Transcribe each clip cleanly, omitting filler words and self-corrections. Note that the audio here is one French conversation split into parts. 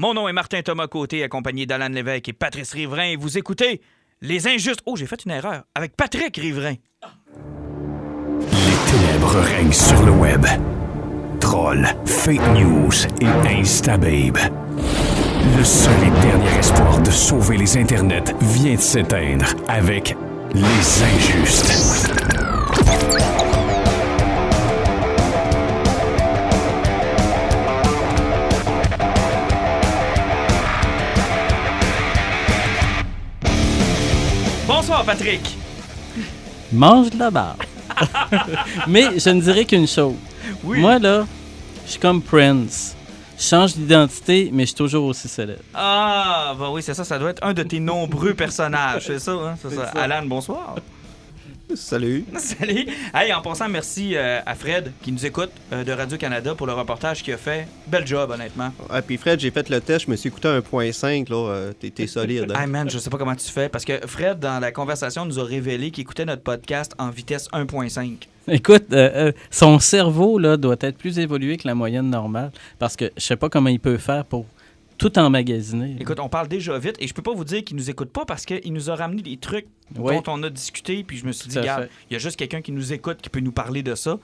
Mon nom est Martin Thomas Côté, accompagné d'Alan Lévesque et Patrice Riverain. Et vous écoutez Les Injustes... Oh, j'ai fait une erreur. Avec Patrick Riverain. Les ténèbres règnent sur le web. Trolls, fake news et instababe. Le seul et dernier espoir de sauver les internets vient de s'éteindre avec Les Injustes. Bonsoir, Patrick. Mange de la barre. Mais je ne dirais qu'une chose. Oui. Moi, là, je suis comme Prince. Je change d'identité, mais je suis toujours aussi célèbre. Ah, bah oui, c'est ça. Ça doit être un de tes nombreux personnages. C'est ça, hein? C'est ça. Alan, bonsoir. Salut. Salut. Hey, en passant, merci à Fred qui nous écoute de Radio-Canada pour le reportage qu'il a fait. Bel job, honnêtement. Ah, puis Fred, j'ai fait le test, je me suis écouté à 1.5, là. T'es solide. Hein? Hey man, je sais pas comment tu fais, parce que Fred, dans la conversation, nous a révélé qu'il écoutait notre podcast en vitesse 1.5. Écoute, son cerveau là, doit être plus évolué que la moyenne normale, parce que je sais pas comment il peut faire pour tout emmagasiner. Écoute, on parle déjà vite, et je peux pas vous dire qu'il nous écoute pas, parce qu'il nous a ramené des trucs dont on a discuté, puis je me suis dit, regarde, il y a juste quelqu'un qui nous écoute qui peut nous parler de ça.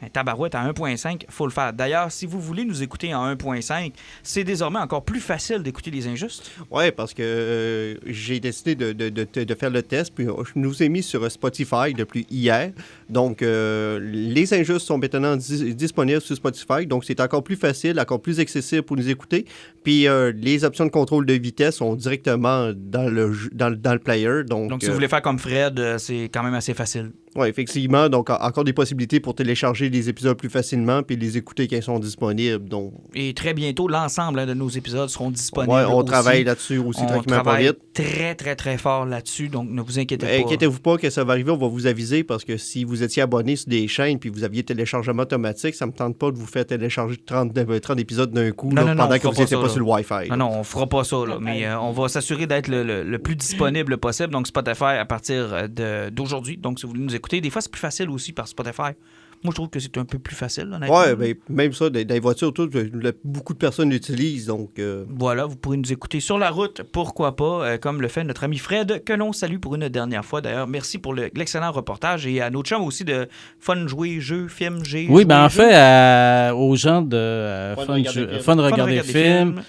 Mais tabarouette, à 1.5, faut le faire. D'ailleurs, si vous voulez nous écouter en 1.5, c'est désormais encore plus facile d'écouter Les Injustes. Oui, parce que j'ai décidé de faire le test, puis je nous ai mis sur Spotify depuis hier. Donc, Les Injustes sont maintenant disponibles sur Spotify, donc c'est encore plus facile, encore plus accessible pour nous écouter. Puis, les options de contrôle de vitesse sont directement dans le player. Donc, si vous voulez faire comme Fred, c'est quand même assez facile. Oui, effectivement. Donc, encore des possibilités pour télécharger les épisodes plus facilement puis les écouter quand ils sont disponibles. Donc... Et très bientôt, l'ensemble de nos épisodes seront disponibles. Oui, on aussi. travaille là-dessus aussi tranquillement pas vite. Très, très, très fort là-dessus. Donc, ne vous inquiétez pas. Inquiétez-vous pas que ça va arriver. On va vous aviser parce que si vous étiez abonné sur des chaînes puis vous aviez téléchargement automatique, ça me tente pas de vous faire télécharger 30 épisodes d'un coup pendant que vous n'étiez pas sur le Wi-Fi. Non, on fera pas ça. Là, mais on va s'assurer d'être le plus disponible possible. Donc, Spotify à partir d'aujourd'hui. Donc, si vous voulez nous écouter, des fois, c'est plus facile aussi par Spotify. Moi, je trouve que c'est un peu plus facile, honnêtement. Oui, ben, même ça, dans les voitures, beaucoup de personnes l'utilisent. Donc, Voilà, vous pourrez nous écouter sur la route, pourquoi pas, comme le fait notre ami Fred, que l'on salue pour une dernière fois. D'ailleurs, merci pour l'excellent reportage et à notre chum aussi de Fun Jouer, Jeux, Films, G. Oui, ben en fait, aux gens de Fun Regarder Films,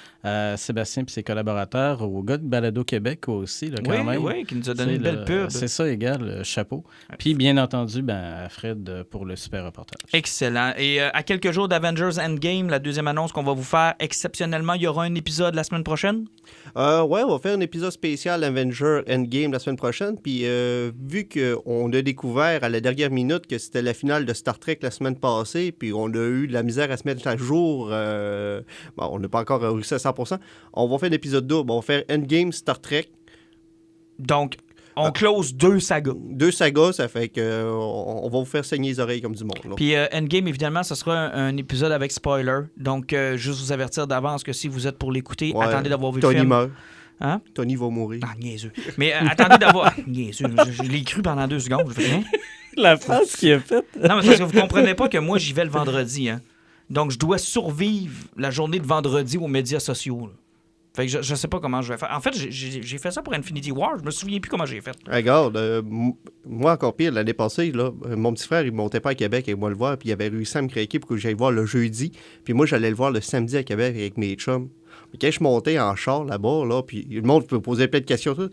Sébastien et ses collaborateurs, au gars de Balado Québec aussi, là, quand même. Oui, qui nous a donné une belle pub. C'est ça, égal, chapeau. Puis, bien entendu, à Fred pour le super reportage. Excellent. Et à quelques jours d'Avengers Endgame, la deuxième annonce qu'on va vous faire, exceptionnellement, il y aura un épisode la semaine prochaine? Oui, on va faire un épisode spécial Avengers Endgame la semaine prochaine. Puis, vu qu'on a découvert à la dernière minute que c'était la finale de Star Trek la semaine passée, puis on a eu de la misère à se mettre à jour, on n'a pas encore réussi à 100%, on va faire un épisode double. On va faire Endgame, Star Trek. Donc, on close 2 sagas. 2 sagas, ça fait qu'on va vous faire saigner les oreilles comme du monde. Là. Puis Endgame, évidemment, ce sera un épisode avec spoiler. Donc, juste vous avertir d'avance que si vous êtes pour l'écouter, attendez d'avoir vu le film. Tony meurt. Hein? Tony va mourir. Ah, niaiseux. Mais attendez d'avoir... niaiseux. Je l'ai cru pendant 2 secondes. Je fais rien. La phrase qu'il a faite. Non, mais parce que vous comprenez pas que moi, j'y vais le vendredi. Hein? Donc, je dois survivre la journée de vendredi aux médias sociaux. Là. Fait que je sais pas comment je vais faire. En fait, j'ai fait ça pour Infinity War. Je me souviens plus comment j'ai fait. Regarde, moi encore pire, l'année passée, là, mon petit frère, il montait pas à Québec avec moi le voir, puis il avait réussi à me craquer pour que j'aille voir le jeudi. Puis moi, j'allais le voir le samedi à Québec avec mes chums. Puis quand je montais en char là-bas, là, puis le monde peut poser plein de questions, tout.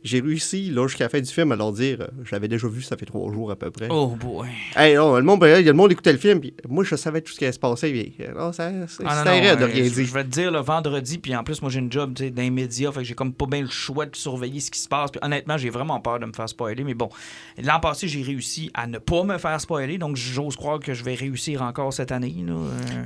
J'ai réussi, là, jusqu'à la fin du film, à leur dire, je l'avais déjà vu, ça fait 3 jours à peu près. Oh boy. Hey, non, le monde écoutait le film, puis moi, je savais tout ce qui allait se passer. Puis, non, c'était arrête de rien dire. Je vais te dire, le vendredi, puis en plus, moi, j'ai une job dans les médias, fait que j'ai comme pas bien le choix de surveiller ce qui se passe. Puis honnêtement, j'ai vraiment peur de me faire spoiler, mais bon, l'an passé, j'ai réussi à ne pas me faire spoiler, donc j'ose croire que je vais réussir encore cette année. Là.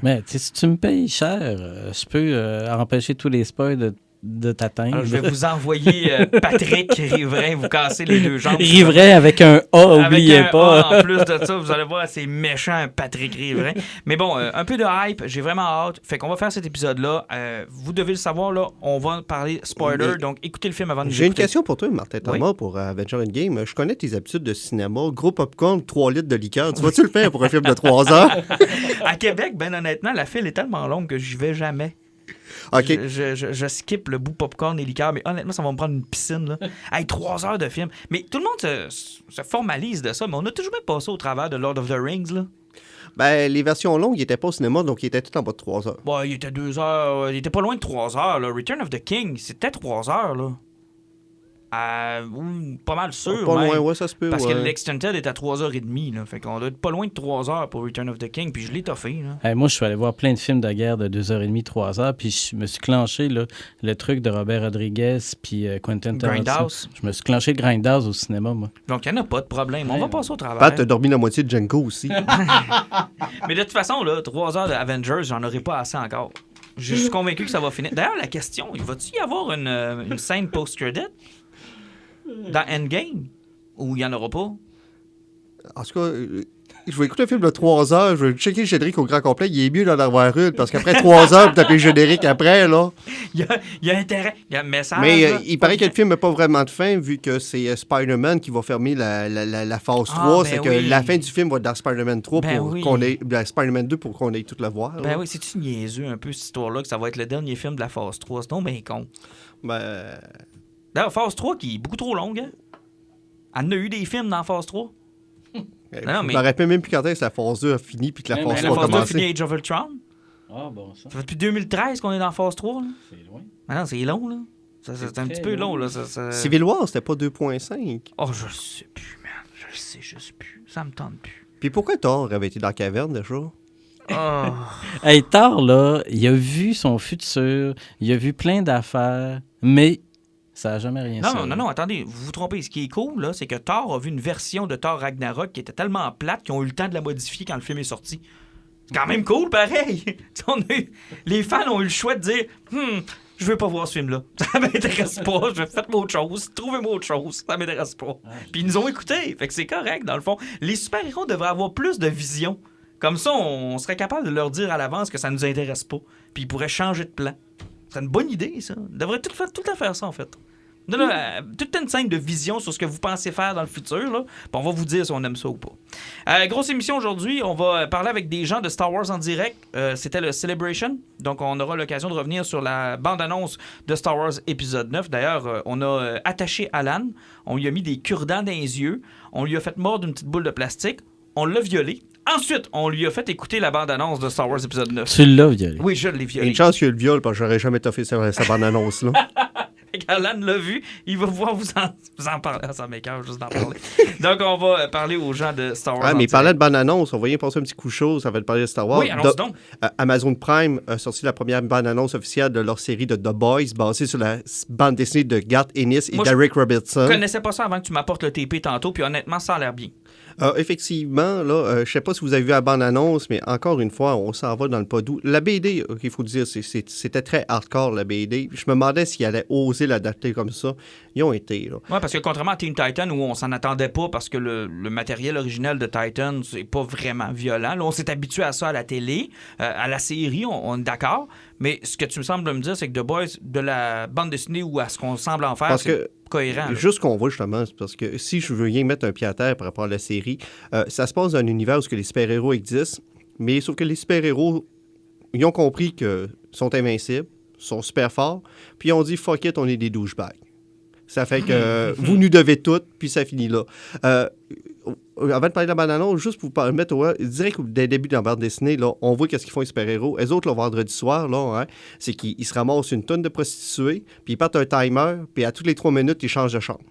Mais si tu me payes cher, je peux empêcher tous les spoils de t'atteindre. Alors, je vais vous envoyer Patrick Riverain, vous casser les 2 jambes. Riverain avec un A, oubliez pas. A, en plus de ça, vous allez voir, c'est méchant, Patrick Riverain. Mais bon, un peu de hype, j'ai vraiment hâte. Fait qu'on va faire cet épisode-là. Vous devez le savoir, là, on va parler spoiler, donc écoutez le film avant de nous écouter. J'ai une question pour toi, Martin Thomas, pour Avengers Endgame. Je connais tes habitudes de cinéma. Gros popcorn, 3 litres de liqueur. Tu vas-tu le faire pour un film de 3 heures? À Québec, ben honnêtement, la file est tellement longue que j'y vais jamais. OK. Je skip le bout popcorn et liqueur, mais honnêtement, ça va me prendre une piscine. Là. Hey, 3 heures de film. Mais tout le monde se formalise de ça, mais on a toujours même passé au travers de Lord of the Rings. Là. Ben, les versions longues, ils n'étaient pas au cinéma, donc ils étaient tout en bas de 3 heures. Ouais, il était 2 heures. Il était pas loin de 3 heures. Là. Return of the King, c'était 3 heures. Là. Pas mal sûr. Pas même, loin, ouais, ça se peut. Parce ouais. que l'Extended est à 3h30. Là, fait qu'on doit être pas loin de 3 heures pour Return of the King, puis je l'ai toffé. Là. Hey, moi, je suis allé voir plein de films de guerre de 2h30, 3h, puis je me suis clenché là, le truc de Robert Rodriguez puis Quentin Tarantino. Grindhouse. Je me suis clenché le Grindhouse au cinéma, moi. Donc, il n'y en a pas de problème. On va passer au travail. Pat, t'as dormi la moitié de Django aussi. Mais de toute façon, là, 3 heures de Avengers, j'en aurai pas assez encore. Je suis convaincu que ça va finir. D'ailleurs, la question, va-t-il y avoir une scène post-credit dans Endgame ou il n'y en aura pas? En tout cas, je vais écouter un film de 3 heures, je vais checker le générique au grand complet. Il est mieux d'en avoir une, parce qu'après 3 heures, vous tapez le générique après, là. Il y a intérêt, il y a un message. Mais là, il paraît que le film n'a pas vraiment de fin, vu que c'est Spider-Man qui va fermer la phase 3. ben C'est que oui. la fin du film va être dans Spider-Man 3 Ben pour oui. qu'on ait... Spider-Man 2 pour qu'on ait tout le voir. Ben là. oui, c'est-tu niaiseux un peu cette histoire-là, que ça va être le dernier film de la phase 3? C'est donc bien con. Ben... D'ailleurs, phase 3 qui est beaucoup trop longue, hein? Elle en a eu des films dans phase 3. Non, mais- Je me rappelle même plus quand est-ce que la phase 2 a fini puis que la Mais phase La 3 a phase 2 a commencé. fini Age of Ultron. Ah, bon, ça, Ça fait depuis 2013 qu'on est dans phase 3. Là. c'est loin. Ah non, c'est long, là. C'est un petit peu long, là. Ça... Civil War, c'était pas 2.5. Oh, je le sais plus, man. Je le sais juste plus. Ça me tente plus. Puis pourquoi Thor avait été dans la caverne déjà? Oh. Hey, Thor, là, il a vu son futur, il a vu plein d'affaires, mais ça n'a jamais rien servi. Non, attendez, vous vous trompez. Ce qui est cool, là, c'est que Thor a vu une version de Thor Ragnarok qui était tellement plate qu'ils ont eu le temps de la modifier quand le film est sorti. C'est quand même cool, pareil. Les fans ont eu le choix de dire je veux pas voir ce film-là. Ça m'intéresse pas. Faites-moi autre chose. Trouvez-moi autre chose. Ça m'intéresse pas. Puis ils nous ont écoutés. Fait que c'est correct, dans le fond. Les super-héros devraient avoir plus de vision. Comme ça, on serait capable de leur dire à l'avance que ça nous intéresse pas. Puis ils pourraient changer de plan. C'est une bonne idée, ça. Ils devraient tout à faire ça, en fait. Toute une scène de vision sur ce que vous pensez faire dans le futur. Là. Puis on va vous dire si on aime ça ou pas. Grosse émission aujourd'hui. On va parler avec des gens de Star Wars en direct. C'était le Celebration. Donc, on aura l'occasion de revenir sur la bande-annonce de Star Wars épisode 9. D'ailleurs, on a attaché Alan. On lui a mis des cure-dents dans les yeux. On lui a fait mordre d'une petite boule de plastique. On l'a violé. Ensuite, on lui a fait écouter la bande-annonce de Star Wars épisode 9. Tu l'as violé. Oui, je l'ai violé. Une chance qu'il y a le viol, parce que j'aurais jamais toffé sa bande-annonce, là. Alan l'a vu, il va pouvoir vous en parler. Ça m'écoeure juste d'en parler. Donc, on va parler aux gens de Star Wars. Ah, mais parlant de bande-annonce, on va y passer un petit coup chaud, ça va te parler de Star Wars. Oui, allons-y donc. Amazon Prime a sorti la première bande-annonce officielle de leur série de The Boys, basée sur la bande dessinée de Garth Ennis et Moi, Derek Robertson. Je connaissais pas ça avant que tu m'apportes le TP tantôt, puis honnêtement, ça a l'air bien. Effectivement, là, je sais pas si vous avez vu la bande-annonce, mais encore une fois, on s'en va dans le pas doux. La BD, il faut dire, c'était très hardcore, la BD. Je me demandais s'ils allaient oser l'adapter comme ça. Ils ont été, là. Oui, parce que contrairement à Teen Titan, où on s'en attendait pas parce que le matériel original de Titan, c'est pas vraiment violent. Là, on s'est habitué à ça à la télé, à la série, on est d'accord. Mais ce que tu me sembles me dire, c'est que The Boys, de la bande dessinée ou à ce qu'on semble en faire, Parce c'est que cohérent. Là. Juste qu'on voit, justement, c'est parce que si je veux rien mettre un pied à terre par rapport à la série, ça se passe dans un univers où que les super-héros existent, mais sauf que les super-héros, ils ont compris qu'ils sont invincibles, sont super forts, puis ils ont dit « fuck it, on est des douchebags ». Ça fait que vous nous devez tout, puis ça finit là. Avant de parler de la bande-annonce, juste pour vous permettre, direct dès le début de la bande dessinée, là, on voit qu'est-ce qu'ils font les super-héros. Les autres, le vendredi soir, là, hein, c'est qu'ils se ramassent une tonne de prostituées, puis ils partent un timer, puis à toutes les 3 minutes, ils changent de chambre.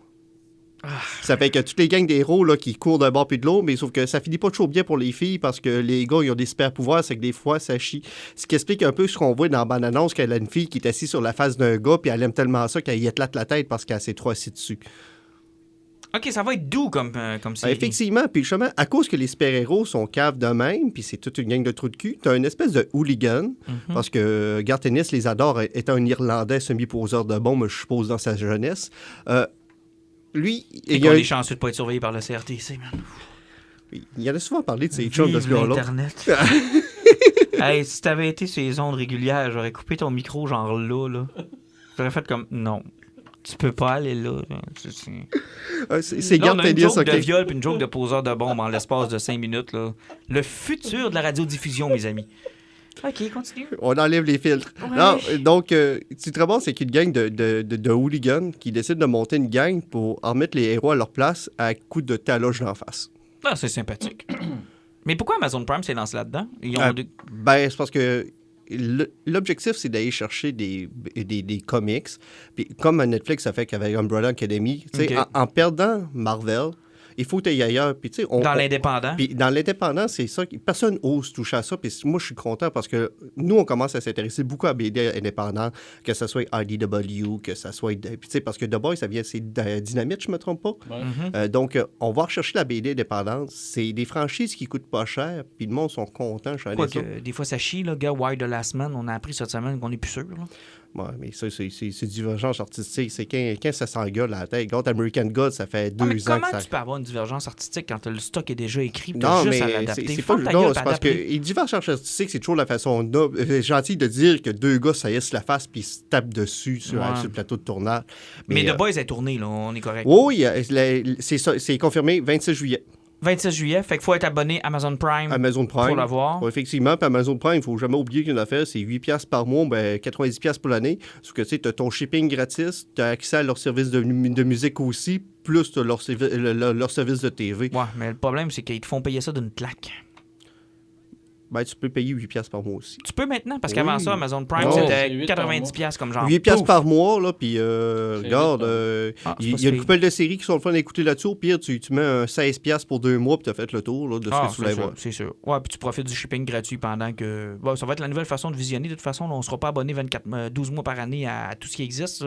Ça fait que toutes les gangs d'héros là, qui courent d'un bord puis de l'autre, mais sauf que ça finit pas toujours bien pour les filles parce que les gars, ils ont des super pouvoirs, c'est que des fois, ça chie. Ce qui explique un peu ce qu'on voit dans la bande-annonce, qu'elle a une fille qui est assise sur la face d'un gars, puis elle aime tellement ça qu'elle y éclate la tête parce qu'elle s'est trop assise dessus. OK, ça va être doux comme série. Effectivement, puis justement, à cause que les super-héros sont caves de même, puis c'est toute une gang de trous de cul, t'as une espèce de hooligan, parce que Garth Ennis les adore, étant un Irlandais semi-poseur de bombes, je suppose, dans sa jeunesse. Lui, Et qu'on est chanceux de pas être surveillé par le CRTC, man. Il en a souvent parlé de ses chums de ce Vive gars-là. l'Internet. Hey, si t'avais été sur les ondes régulières, j'aurais coupé ton micro genre là. J'aurais fait comme, non, tu peux pas aller là. C'est Là, on Garth a une Ennis, joke OK. de viol puis une joke de poseur de bombe en l'espace de 5 minutes. Là. Le futur de la radiodiffusion, mes amis. OK, continue. On enlève les filtres. Ouais. Non, donc, c'est très bon, c'est qu'une gang de hooligans qui décident de monter une gang pour en mettre les héros à leur place à coup de taloche d'en face. Ah, c'est sympathique. Mais pourquoi Amazon Prime s'est lancé là-dedans? Ben, c'est parce que l'objectif, c'est d'aller chercher des comics. Puis comme Netflix a fait qu'avec Umbrella Academy, Okay. en perdant Marvel, il faut aller ailleurs. Puis, dans l'indépendant. Puis dans l'indépendant, c'est ça. Personne n'ose toucher à ça. Puis moi, je suis content parce que nous, on commence à s'intéresser beaucoup à BD indépendants, que ce soit IDW, que ce soit... Puis parce que The Boys, c'est Dynamite, je ne me trompe pas. Ouais. Donc, on va rechercher la BD indépendante. C'est des franchises qui coûtent pas cher. Puis le monde sont contents. Quoique, des fois, ça chie, là. Gars, Why the Last Man, on a appris cette semaine qu'on n'est plus sûr, là. Ouais, mais ça, c'est divergence artistique. C'est quand ça s'engueule à la tête. Regarde American Gods, ça fait 2 ans que ça... Comment tu peux avoir une divergence artistique quand le stock est déjà écrit et tu non, as juste mais à l'adapter? c'est pas... Non, c'est parce que une divergence artistique, c'est toujours la façon gentille de dire que deux gars saillissent la face puis se tapent dessus sur le plateau de tournage. Mais The Boys est tourné, là. On est correct. Oui, c'est ça. C'est confirmé 26 juillet. 26 juillet, fait qu'il faut être abonné Amazon Prime pour l'avoir. Ouais, effectivement, puis Amazon Prime, il ne faut jamais oublier qu'une affaire, c'est 8$ par mois, ben 90$ pour l'année. Sauf que tu as ton shipping gratis, tu as accès à leur service de musique aussi, plus tu as leur service de TV. Ouais, mais le problème, c'est qu'ils te font payer ça d'une claque. Ben, tu peux payer 8$ par mois aussi. Tu peux maintenant, parce qu'avant ça, Amazon Prime, c'était 90$ comme genre. 8$ par mois, là, puis regarde, il y a une couple de séries qui sont le fun d'écouter là-dessus. Au pire, tu mets un 16$ pour 2 mois, puis tu as fait le tour là, de ce que tu voulais voir. C'est sûr. Ouais, puis tu profites du shipping gratuit pendant que... Bon, ça va être la nouvelle façon de visionner. De toute façon, on ne sera pas abonné 12 mois par année à tout ce qui existe.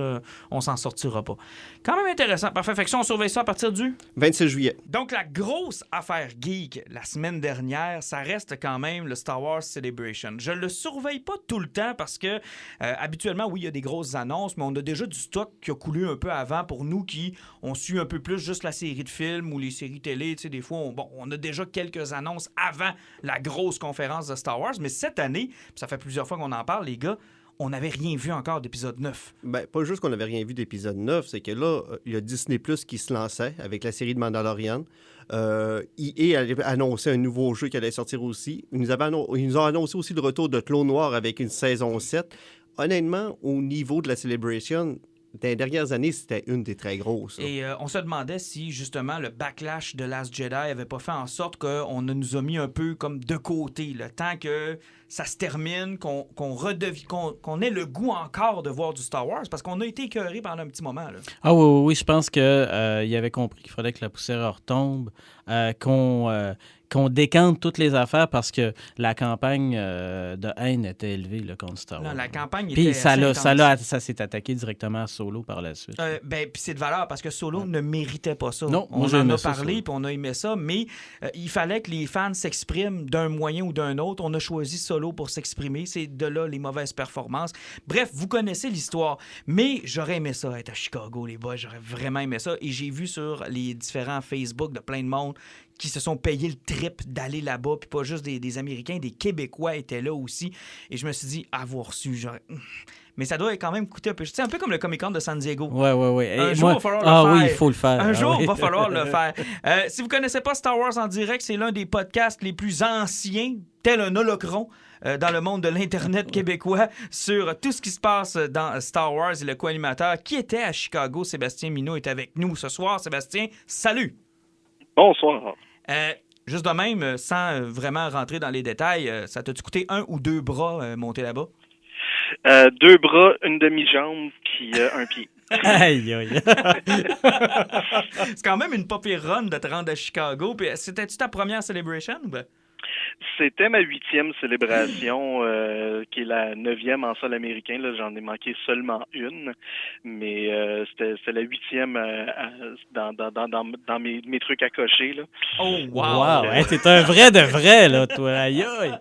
On s'en sortira pas. Quand même intéressant. Parfait. Fait que ça, on surveille ça à partir du... 26 juillet. Donc, la grosse affaire geek la semaine dernière, ça reste quand même le Star Wars Celebration. Je le surveille pas tout le temps parce que habituellement, oui, il y a des grosses annonces, mais on a déjà du stock qui a coulé un peu avant pour nous qui ont su un peu plus juste la série de films ou les séries télé. Tu sais, des fois, on a déjà quelques annonces avant la grosse conférence de Star Wars, mais cette année, ça fait plusieurs fois qu'on en parle, les gars, on n'avait rien vu encore d'épisode 9. Ben, pas juste qu'on n'avait rien vu d'épisode 9, c'est que là, il y a Disney Plus qui se lançait avec la série de Mandalorian. EA a annoncé un nouveau jeu qui allait sortir aussi. Ils nous ont annoncé aussi le retour de Clone Noir avec une saison 7. Honnêtement, au niveau de la Celebration, dans les dernières années, c'était une des très grosses. Et on se demandait si, justement, le backlash de Last Jedi avait pas fait en sorte qu'on nous a mis un peu comme de côté. Le temps que ça se termine, qu'on ait le goût encore de voir du Star Wars, parce qu'on a été écœurés pendant un petit moment. Là. Ah oui, je pense qu'il avait compris qu'il fallait que la poussière retombe, qu'on décante toutes les affaires parce que la campagne de haine était élevée là, contre Star Wars. Non, la campagne puis était ça s'est attaqué directement à Solo par la suite. Puis c'est de valeur parce que Solo ne méritait pas ça. Non, on en a parlé puis on a aimé ça, mais il fallait que les fans s'expriment d'un moyen ou d'un autre. On a choisi Solo pour s'exprimer. C'est de là les mauvaises performances. Bref, vous connaissez l'histoire, mais j'aurais aimé ça être à Chicago, les boys. J'aurais vraiment aimé ça. Et j'ai vu sur les différents Facebook de plein de monde qui se sont payés le trip d'aller là-bas, puis pas juste des Américains, des Québécois étaient là aussi. Et je me suis dit, avoir su, j'aurais... Mais ça doit quand même coûter un peu. C'est un peu comme le Comic-Con de San Diego. Oui. Un jour, il va falloir le faire. Oui, il faut le faire. Un jour, il va falloir le faire. Si vous ne connaissez pas Star Wars en direct, c'est l'un des podcasts les plus anciens, tel un holocron, dans le monde de l'Internet québécois, sur tout ce qui se passe dans Star Wars. Et le co-animateur qui était à Chicago, Sébastien Minot, est avec nous ce soir. Sébastien, salut! Bonsoir. Juste de même, sans vraiment rentrer dans les détails, ça t'a-tu coûté 1 ou 2 bras monter là-bas? 2 bras, une demi-jambe, puis un pied. Aïe, aïe. C'est quand même une pas pire run de te rendre à Chicago. Puis, c'était-tu ta première Celebration? Ben? C'était ma 8e célébration, qui est la 9e en sol américain. Là, j'en ai manqué seulement une, mais c'était la 8e dans mes trucs à cocher. Là. Oh, wow! Hey, t'es un vrai de vrai, là, toi. Aïe, aïe.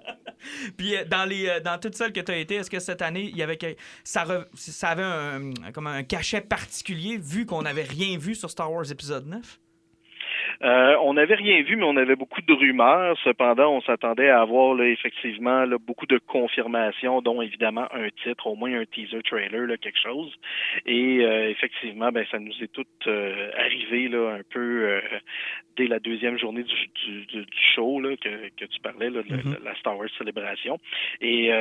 Puis dans toutes celles que tu as été, est-ce que cette année, il y avait ça avait un cachet particulier vu qu'on n'avait rien vu sur Star Wars épisode 9? On n'avait rien vu, mais on avait beaucoup de rumeurs. Cependant, on s'attendait à avoir là, effectivement là, beaucoup de confirmations, dont évidemment un titre, au moins un teaser trailer, là, quelque chose. Et effectivement, ben ça nous est tout arrivé là, un peu dès la deuxième journée du show là, que tu parlais, là, la Star Wars Célébration. Et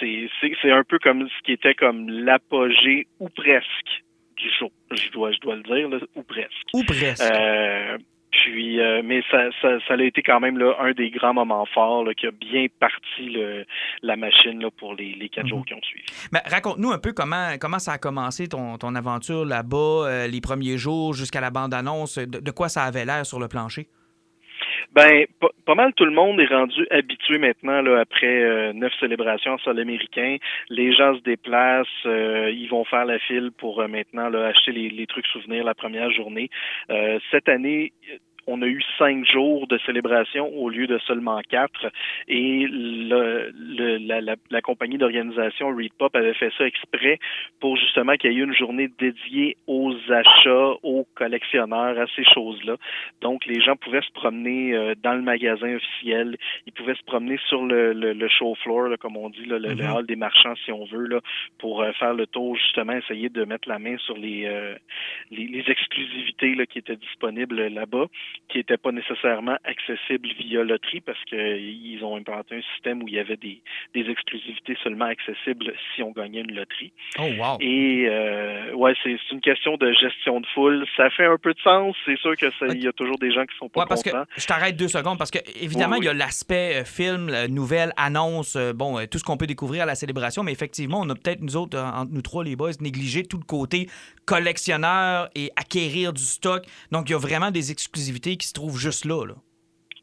c'est un peu comme ce qui était comme l'apogée ou presque du show, je dois le dire, là, ou presque. Ou presque. Puis, mais ça a été quand même là, un des grands moments forts là, qui a bien parti la machine là, pour les 4 jours qui ont suivi. Mais raconte-nous un peu comment ça a commencé ton aventure là-bas, les premiers jours jusqu'à la bande-annonce. De quoi ça avait l'air sur le plancher? Ben, pas mal tout le monde est rendu habitué maintenant là, après 9 célébrations en sol américain. Les gens se déplacent, ils vont faire la file pour maintenant là, acheter les trucs souvenirs la première journée. Cette année, on a eu 5 jours de célébration au lieu de seulement 4. Et la compagnie d'organisation ReedPop avait fait ça exprès pour justement qu'il y ait une journée dédiée aux achats, aux collectionneurs, à ces choses-là. Donc, les gens pouvaient se promener dans le magasin officiel. Ils pouvaient se promener sur le show floor, là, comme on dit, là, le hall des marchands, si on veut, là, pour faire le tour, justement, essayer de mettre la main sur les exclusivités là, qui étaient disponibles là-bas, qui n'étaient pas nécessairement accessibles via loterie parce qu'ils ont implanté un système où il y avait des exclusivités seulement accessibles si on gagnait une loterie. Oh, wow! Et ouais, c'est une question de gestion de foule. Ça fait un peu de sens. C'est sûr que il y a toujours des gens qui sont pas parce contents. Que je t'arrête 2 secondes parce que évidemment, il y a l'aspect film, nouvelle, annonce, tout ce qu'on peut découvrir à la célébration, mais effectivement, on a peut-être nous autres, entre nous trois, les boys, négligé tout le côté collectionneur et acquérir du stock. Donc, il y a vraiment des exclusivités qui se trouvent juste là.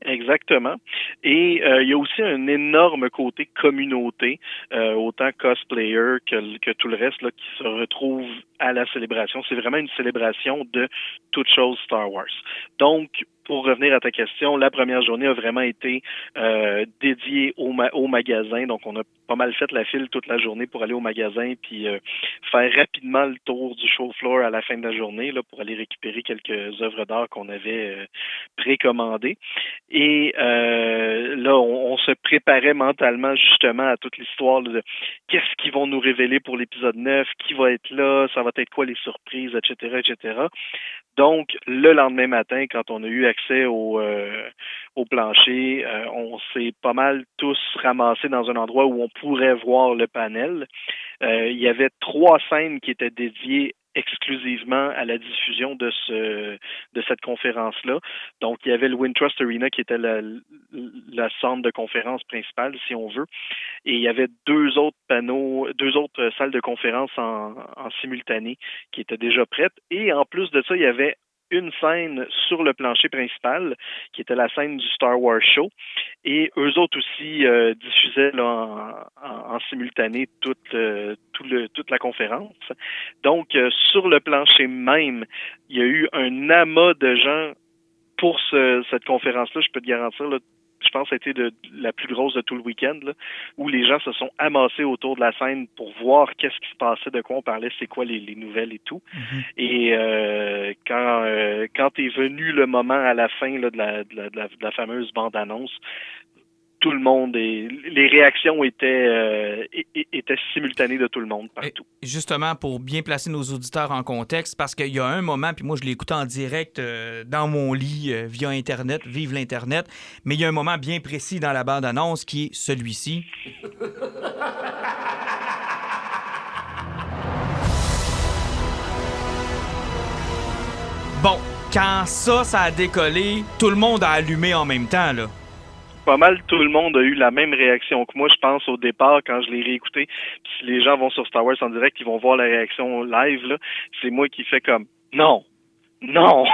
Exactement. Et il y a aussi un énorme côté communauté, autant cosplayer que tout le reste là, qui se retrouve à la célébration. C'est vraiment une célébration de toute chose Star Wars. Donc, pour revenir à ta question, la première journée a vraiment été dédiée au magasin. Donc, on a pas mal fait la file toute la journée pour aller au magasin puis faire rapidement le tour du show floor à la fin de la journée là, pour aller récupérer quelques œuvres d'art qu'on avait précommandées. Et là, on se préparait mentalement justement à toute l'histoire là, de qu'est-ce qu'ils vont nous révéler pour l'épisode 9, qui va être là, ça va être quoi les surprises, etc., etc. Donc, le lendemain matin, quand on a eu accès au plancher, on s'est pas mal tous ramassés dans un endroit où on pourrait voir le panel. Il y avait 3 scènes qui étaient dédiées exclusivement à la diffusion de cette conférence-là. Donc, il y avait le Wintrust Arena qui était la centre de conférence principale, si on veut. Et il y avait 2 autres salles de conférence en simultané qui étaient déjà prêtes. Et en plus de ça, il y avait une scène sur le plancher principal, qui était la scène du Star Wars Show. Et eux autres aussi diffusaient là, en simultané toute la conférence. Donc, sur le plancher même, il y a eu un amas de gens pour cette conférence-là. Je peux te garantir, là, je pense que ça a été la plus grosse de tout le week-end, là, où les gens se sont amassés autour de la scène pour voir qu'est-ce qui se passait, de quoi on parlait, c'est quoi les nouvelles et tout. Et quand est venu le moment à la fin là, de la fameuse bande-annonce, tout le monde les réactions étaient simultanées de tout le monde partout. Et justement, pour bien placer nos auditeurs en contexte, parce qu'il y a un moment, puis moi je l'ai écouté en direct dans mon lit via Internet, vive l'Internet, mais il y a un moment bien précis dans la bande-annonce qui est celui-ci. Bon, quand ça a décollé, tout le monde a allumé en même temps, là. Pas mal tout le monde a eu la même réaction que moi, je pense, au départ, quand je l'ai réécouté. Puis si les gens vont sur Star Wars en direct, ils vont voir la réaction live, là. C'est moi qui fais comme « Non! Non! »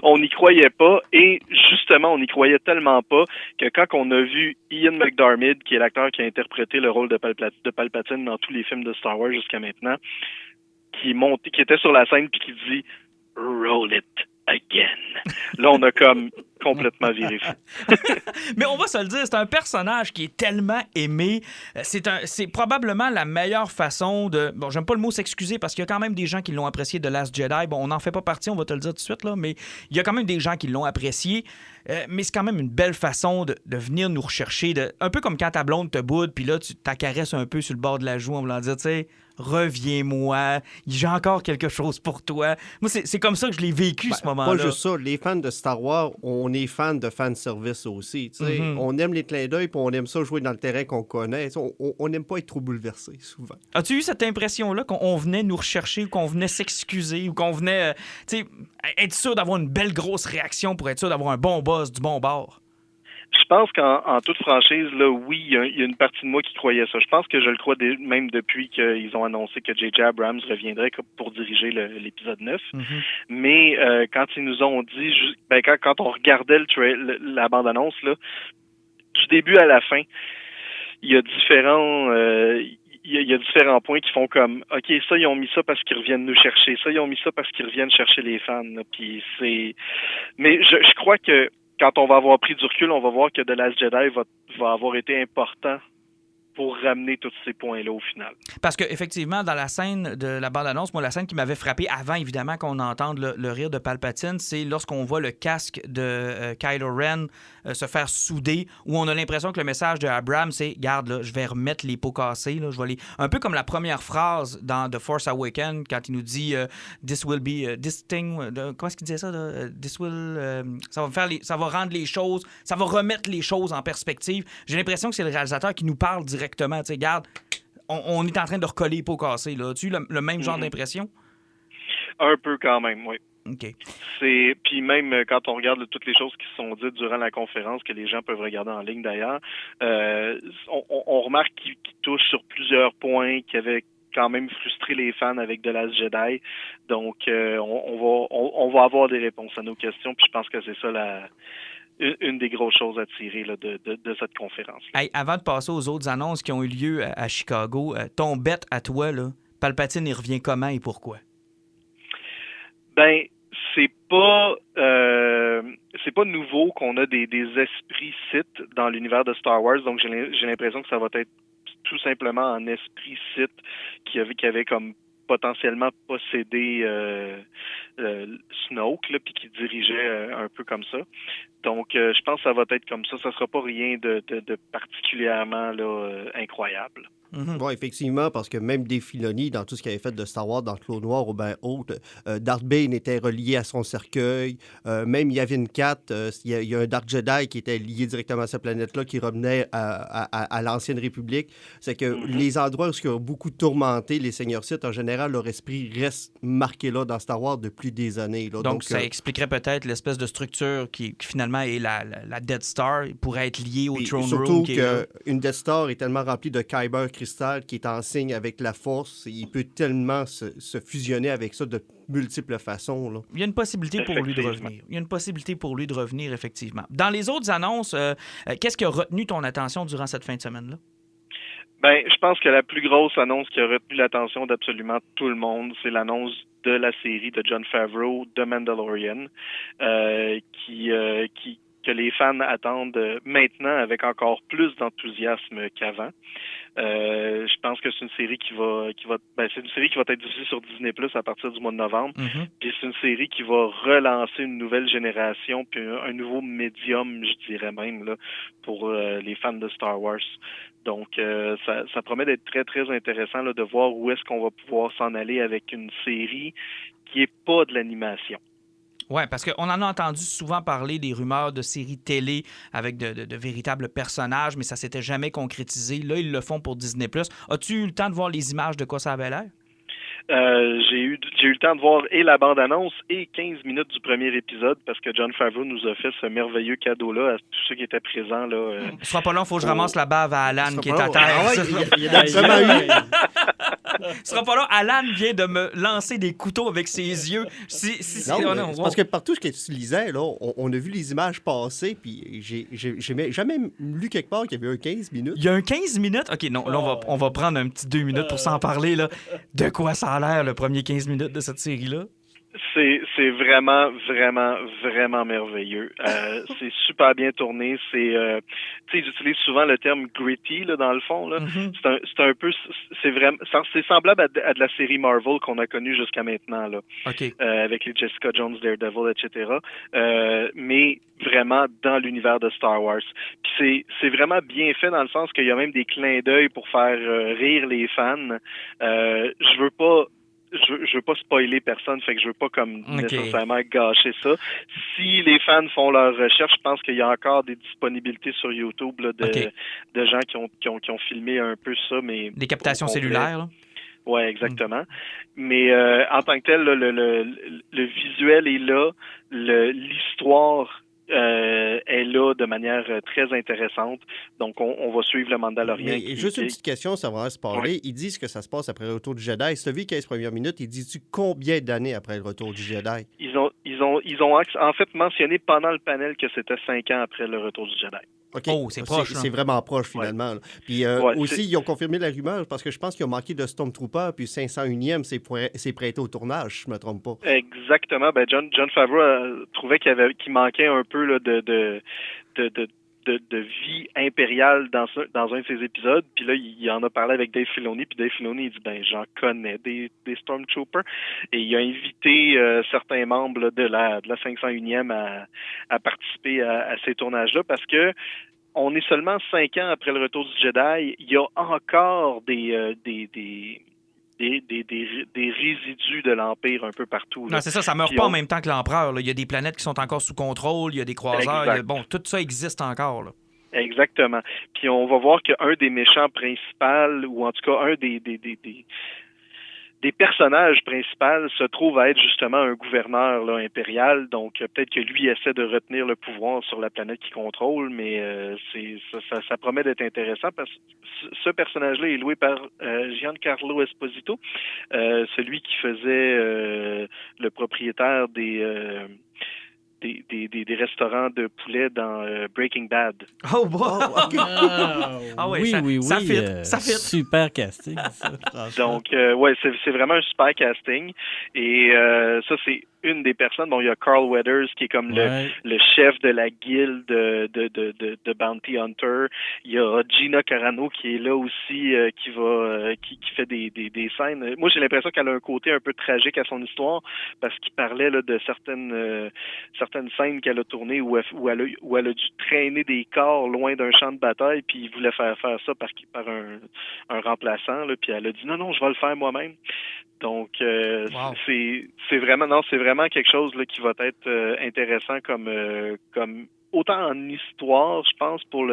On n'y croyait pas. Et justement, on n'y croyait tellement pas que quand on a vu Ian McDiarmid, qui est l'acteur qui a interprété le rôle de Palpatine dans tous les films de Star Wars jusqu'à maintenant, qui était sur la scène puis qui dit « Roll it! » again. Là, on a comme complètement viré fou. Mais on va se le dire, c'est un personnage qui est tellement aimé. C'est probablement la meilleure façon de... Bon, j'aime pas le mot s'excuser parce qu'il y a quand même des gens qui l'ont apprécié de Last Jedi. Bon, on n'en fait pas partie, on va te le dire tout de suite, là, mais il y a quand même des gens qui l'ont apprécié. Mais c'est quand même une belle façon de venir nous rechercher. Un peu comme quand ta blonde te boude, puis là, tu t'acaresses un peu sur le bord de la joue en voulant dire, tu sais, reviens-moi, j'ai encore quelque chose pour toi. Moi, c'est comme ça que je l'ai vécu, ce moment-là. Pas juste ça. Les fans de Star Wars, on est fans de fanservice aussi. On aime les clins d'œil, puis on aime ça jouer dans le terrain qu'on connaît. On n'aime pas être trop bouleversé, souvent. As-tu eu cette impression-là qu'on venait nous rechercher, ou qu'on venait s'excuser, ou qu'on venait être sûr d'avoir une belle grosse réaction pour être sûr d'avoir un bon boss du bon bord? Je pense qu'en toute franchise, là, oui, il y a une partie de moi qui croyait ça. Je pense que je le crois même depuis qu'ils ont annoncé que J.J. Abrams reviendrait pour diriger l'épisode 9. Mm-hmm. Mais quand ils nous ont dit, quand on regardait la bande-annonce, là, du début à la fin, il y a différents... Il y a différents points qui font comme OK, ça, ils ont mis ça parce qu'ils reviennent nous chercher. Ça, ils ont mis ça parce qu'ils reviennent chercher les fans. Là. Puis c'est... Mais je crois que quand on va avoir pris du recul, on va voir que The Last Jedi va avoir été important pour ramener tous ces points-là au final. Parce qu'effectivement, dans la scène de la bande-annonce, moi, la scène qui m'avait frappé avant, évidemment, qu'on entende le rire de Palpatine, c'est lorsqu'on voit le casque de Kylo Ren se faire souder, où on a l'impression que le message de Abrams, c'est « Garde, là, je vais remettre les pots cassés. Là, je vais les... » Un peu comme la première phrase dans The Force Awakens, quand il nous dit This will be... this thing... comment est-ce qu'il disait ça? Là? This will... ça va rendre les choses... Ça va remettre les choses en perspective. J'ai l'impression que c'est le réalisateur qui nous parle directement. Tu sais, regarde, on est en train de recoller les pots cassés. Là. As-tu le même genre d'impression? Un peu quand même, oui. OK. Puis même quand on regarde toutes les choses qui se sont dites durant la conférence, que les gens peuvent regarder en ligne d'ailleurs, on remarque qu'il touche sur plusieurs points qui avaient quand même frustré les fans avec The Last Jedi. Donc, on va avoir des réponses à nos questions. Puis je pense que c'est ça une des grosses choses à tirer là, de cette conférence. Hey, avant de passer aux autres annonces qui ont eu lieu à Chicago, ton bet à toi, là, Palpatine, il revient comment et pourquoi? Ben, c'est pas nouveau qu'on a des esprits Sith dans l'univers de Star Wars, donc j'ai l'impression que ça va être tout simplement un esprit Sith qui avait comme potentiellement possédé Snoke, là, puis qui dirigeait un peu comme ça. Donc, je pense que ça va être comme ça. Ça sera pas rien de particulièrement là, incroyable. Mm-hmm. Bon, effectivement, parce que même Dave Filoni, dans tout ce qu'il avait fait de Star Wars, dans Clone Noir ou bien autre, Darth Bane était relié à son cercueil. Même Yavin 4, il y a un Dark Jedi qui était lié directement à cette planète-là, qui revenait à l'Ancienne République. C'est que les endroits où il y a beaucoup tourmenté les Seigneurs Sith, en général, leur esprit reste marqué là dans Star Wars depuis des années. Là. Donc ça expliquerait peut-être l'espèce de structure qui finalement est la Death Star, pourrait être liée au Throne Room. Surtout qu'une Death Star est tellement remplie de kyber cristal qui est en signe avec la force, il peut tellement se fusionner avec ça de multiples façons. Là. Il y a une possibilité pour lui de revenir. Il y a une possibilité pour lui de revenir, effectivement. Dans les autres annonces, qu'est-ce qui a retenu ton attention durant cette fin de semaine-là? Ben, je pense que la plus grosse annonce qui a retenu l'attention d'absolument tout le monde, c'est l'annonce de la série de Jon Favreau, The Mandalorian, que les fans attendent maintenant avec encore plus d'enthousiasme qu'avant. Je pense que c'est une série qui va être diffusée sur Disney+ à partir du mois de novembre. Mm-hmm. Puis c'est une série qui va relancer une nouvelle génération puis un nouveau médium, je dirais même là, pour les fans de Star Wars. Donc ça promet d'être très très intéressant là, de voir où est-ce qu'on va pouvoir s'en aller avec une série qui est pas de l'animation. Oui, parce qu'on en a entendu souvent parler des rumeurs de séries télé avec de véritables personnages, mais ça ne s'était jamais concrétisé. Là, ils le font pour Disney+. As-tu eu le temps de voir les images de quoi ça avait l'air? J'ai eu le temps de voir et la bande-annonce et 15 minutes du premier épisode parce que Jon Favreau nous a fait ce merveilleux cadeau-là à tous ceux qui étaient présents. Là, Ce sera pas long, il faut que je ramasse la bave à Alan qui est à terre. Il y a vraiment eu. Ce sera pas là. Alan vient de me lancer des couteaux avec ses yeux. C'est parce que partout ce que tu lisais, là, on a vu les images passer, puis j'ai jamais lu quelque part qu'il y avait un 15 minutes. Il y a un 15 minutes? OK, non, là, on va prendre un petit 2 minutes pour s'en parler. Là. De quoi ça a l'air, le premier 15 minutes de cette série-là? C'est vraiment, vraiment, vraiment merveilleux. C'est super bien tourné. Tu sais, j'utilise souvent le terme gritty là, dans le fond. Là. Mm-hmm. C'est un peu, c'est vraiment, c'est semblable à de la série Marvel qu'on a connue jusqu'à maintenant là, OK. avec les Jessica Jones, Daredevil, etc. Mais vraiment dans l'univers de Star Wars. Puis c'est vraiment bien fait dans le sens qu'il y a même des clins d'œil pour faire rire les fans. Je veux pas spoiler personne, fait que je veux pas comme nécessairement gâcher ça. Si les fans font leur recherche, je pense qu'il y a encore des disponibilités sur YouTube là, de gens qui ont filmé un peu ça, mais des captations cellulaires, là. Ouais, exactement. Mais en tant que tel, là, le visuel est là, l'histoire est là de manière très intéressante. Donc, on va suivre le Mandalorian. Mais juste une petite question, ça va se parler. Oui. Ils disent que ça se passe après le retour du Jedi. Si tu as vu 15 premières minutes, ils disent-tu combien d'années après le retour du Jedi? Ils ont en fait mentionné pendant le panel que c'était 5 ans après le retour du Jedi. Okay. Oh, c'est proche. C'est vraiment proche, finalement. Ouais. Puis aussi, ils ont confirmé la rumeur parce que je pense qu'ils ont manqué de Stormtrooper, puis 501e, c'est prêté au tournage, si je ne me trompe pas. Exactement. Ben, John Favreau trouvait qu'il manquait un peu là, de vie impériale dans un de ses épisodes. Puis là, il en a parlé avec Dave Filoni. Puis Dave Filoni, il dit, ben, j'en connais des Stormtroopers. Et il a invité certains membres là, de la 501e à participer à ces tournages-là parce que on est seulement 5 ans après le retour du Jedi. Il y a encore des résidus de l'Empire un peu partout. Là. Non, c'est ça, ça meurt pas en même temps que l'Empereur. Là. Il y a des planètes qui sont encore sous contrôle, il y a des croiseurs, bon, tout ça existe encore. Là. Exactement. Puis on va voir qu'un des méchants principaux, ou en tout cas un des personnages principaux se trouve à être justement un gouverneur là, impérial, donc peut-être que lui essaie de retenir le pouvoir sur la planète qu'il contrôle, mais ça promet d'être intéressant parce que ce personnage-là est joué par Giancarlo Esposito, celui qui faisait le propriétaire des restaurants de poulet dans Breaking Bad. Oh, wow! Okay. Oui, ça fit. Super casting, ça. Donc, c'est vraiment un super casting. Et ça, c'est une des personnes. Bon, il y a Carl Weathers qui est comme le chef de la guilde de Bounty Hunter. Il y a Gina Carano qui est là aussi, qui fait des scènes. Moi, j'ai l'impression qu'elle a un côté un peu tragique à son histoire parce qu'il parlait là, de certaines scènes qu'elle a tournées où elle a dû traîner des corps loin d'un champ de bataille, puis il voulait faire ça par un remplaçant, là, puis elle a dit non, je vais le faire moi-même. Donc, wow. c'est vraiment quelque chose là, qui va être intéressant comme autant en histoire, je pense, pour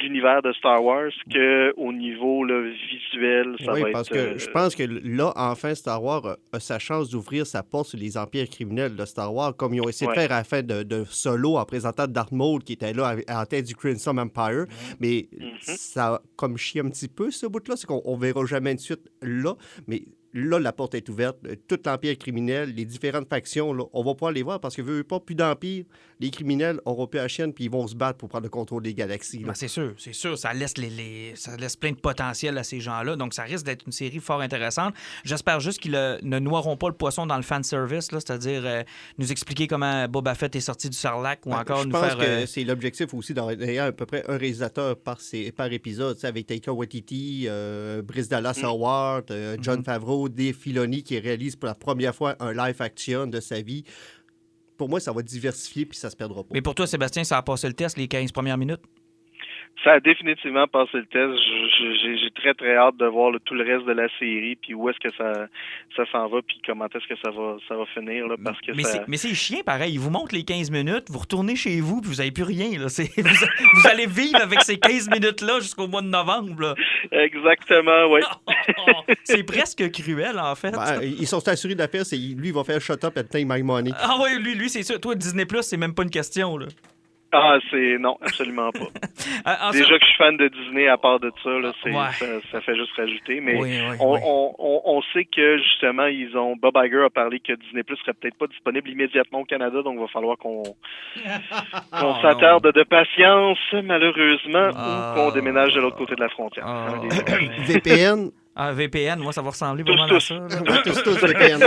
l'univers de Star Wars qu'au niveau là, visuel, ça va être... Oui, parce que je pense que là, enfin, Star Wars a sa chance d'ouvrir sa porte sur les empires criminels de Star Wars, comme ils ont essayé de faire à la fin de Solo en présentant Darth Maul qui était là en tête du Crimson Empire. Mais ça a comme chié un petit peu, ce bout-là, c'est qu'on verra jamais de suite là, mais... Là, la porte est ouverte. Tout l'empire criminel, les différentes factions, là, on va pouvoir les voir parce que, veut pas, plus d'empire, les criminels auront plus la chienne puis ils vont se battre pour prendre le contrôle des galaxies. Ben, c'est sûr. Ça laisse ça laisse plein de potentiel à ces gens-là. Donc, ça risque d'être une série fort intéressante. J'espère juste qu'ils ne noieront pas le poisson dans le fanservice, là, c'est-à-dire nous expliquer comment Boba Fett est sorti du Sarlacc ou encore nous faire... Je pense que c'est l'objectif aussi d'ailleurs à peu près un réalisateur par épisode, avec Taika Waititi, Bryce Dallas Howard, John Favreau, Dave Filoni qui réalise pour la première fois un live action de sa vie. Pour moi, ça va diversifier puis ça se perdra pas. Mais pour toi, Sébastien, ça a passé le test les 15 premières minutes? Ça a définitivement passé le test. J'ai très, très hâte de voir tout le reste de la série, puis où est-ce que ça s'en va, puis comment est-ce que ça va finir. Là, parce que mais c'est chiant, pareil. Ils vous montrent les 15 minutes, vous retournez chez vous, puis vous n'avez plus rien. Là. Vous allez vivre avec ces 15 minutes-là jusqu'au mois de novembre. Là. Exactement, oui. C'est presque cruel, en fait. Ben, ils sont assurés de la faire, lui, il va faire « shut up and take my money ». Ah oui, lui, c'est sûr. Toi, Disney+, c'est même pas une question, là. Ah, non, absolument pas. Déjà que je suis fan de Disney, à part de ça, là, ça fait juste rajouter. Mais on sait que, justement, Bob Iger a parlé que Disney Plus serait peut-être pas disponible immédiatement au Canada, donc il va falloir qu'on s'attarde de patience, malheureusement, ou qu'on déménage de l'autre côté de la frontière. VPN, Ah, VPN, moi, ça va ressembler vraiment à ça. tous VPN.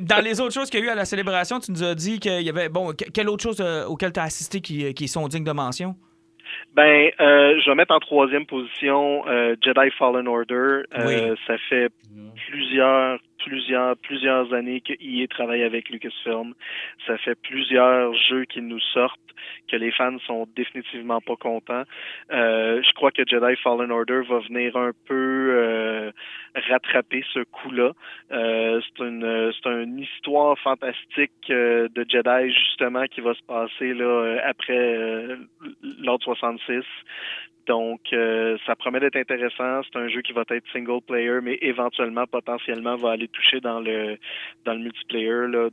Dans les autres choses qu'il y a eu à la célébration, tu nous as dit qu'il y avait... Bon, quelle autre chose auquel tu as assisté qui sont dignes de mention? Ben, je vais mettre en troisième position Jedi Fallen Order. Ça fait plusieurs années que EA travaille avec Lucasfilm. Ça fait plusieurs jeux qui nous sortent, que les fans sont définitivement pas contents. Je crois que Jedi Fallen Order va venir un peu rattraper ce coup-là. C'est une histoire fantastique de Jedi, justement, qui va se passer là après l'Ordre 66. Donc, ça promet d'être intéressant. C'est un jeu qui va être single player, mais éventuellement, potentiellement, va aller toucher dans le multiplayer là,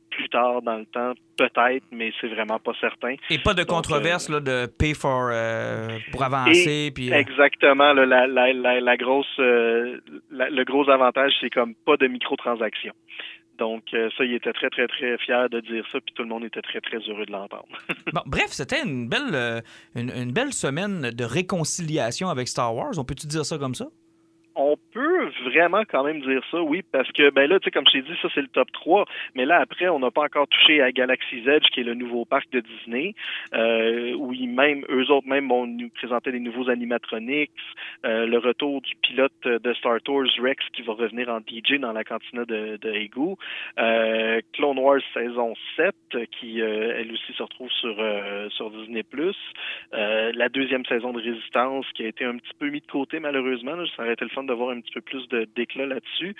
plus tard dans le temps, peut-être, mais c'est vraiment pas certain. Et pas de controverse là, de pay pour avancer. Puis, exactement. Là, la grosse, le gros avantage, c'est comme pas de microtransactions. Donc, ça, il était très, très, très fier de dire ça, puis tout le monde était très, très heureux de l'entendre. Bon, bref, c'était une belle semaine de réconciliation avec Star Wars. On peut-tu dire ça comme ça? On peut vraiment quand même dire ça, oui, parce que, ben là, tu sais, comme je t'ai dit, ça, c'est le top 3, mais là, après, on n'a pas encore touché à Galaxy's Edge, qui est le nouveau parc de Disney, où eux autres même vont nous présenter des nouveaux animatronics, le retour du pilote de Star Tours, Rex, qui va revenir en DJ dans la cantina de Ego, Clone Wars saison 7, qui, elle aussi, se retrouve sur Disney+, la deuxième saison de Résistance, qui a été un petit peu mis de côté, malheureusement, là, ça aurait été le fun de voir un petit peu plus d'éclat là-dessus.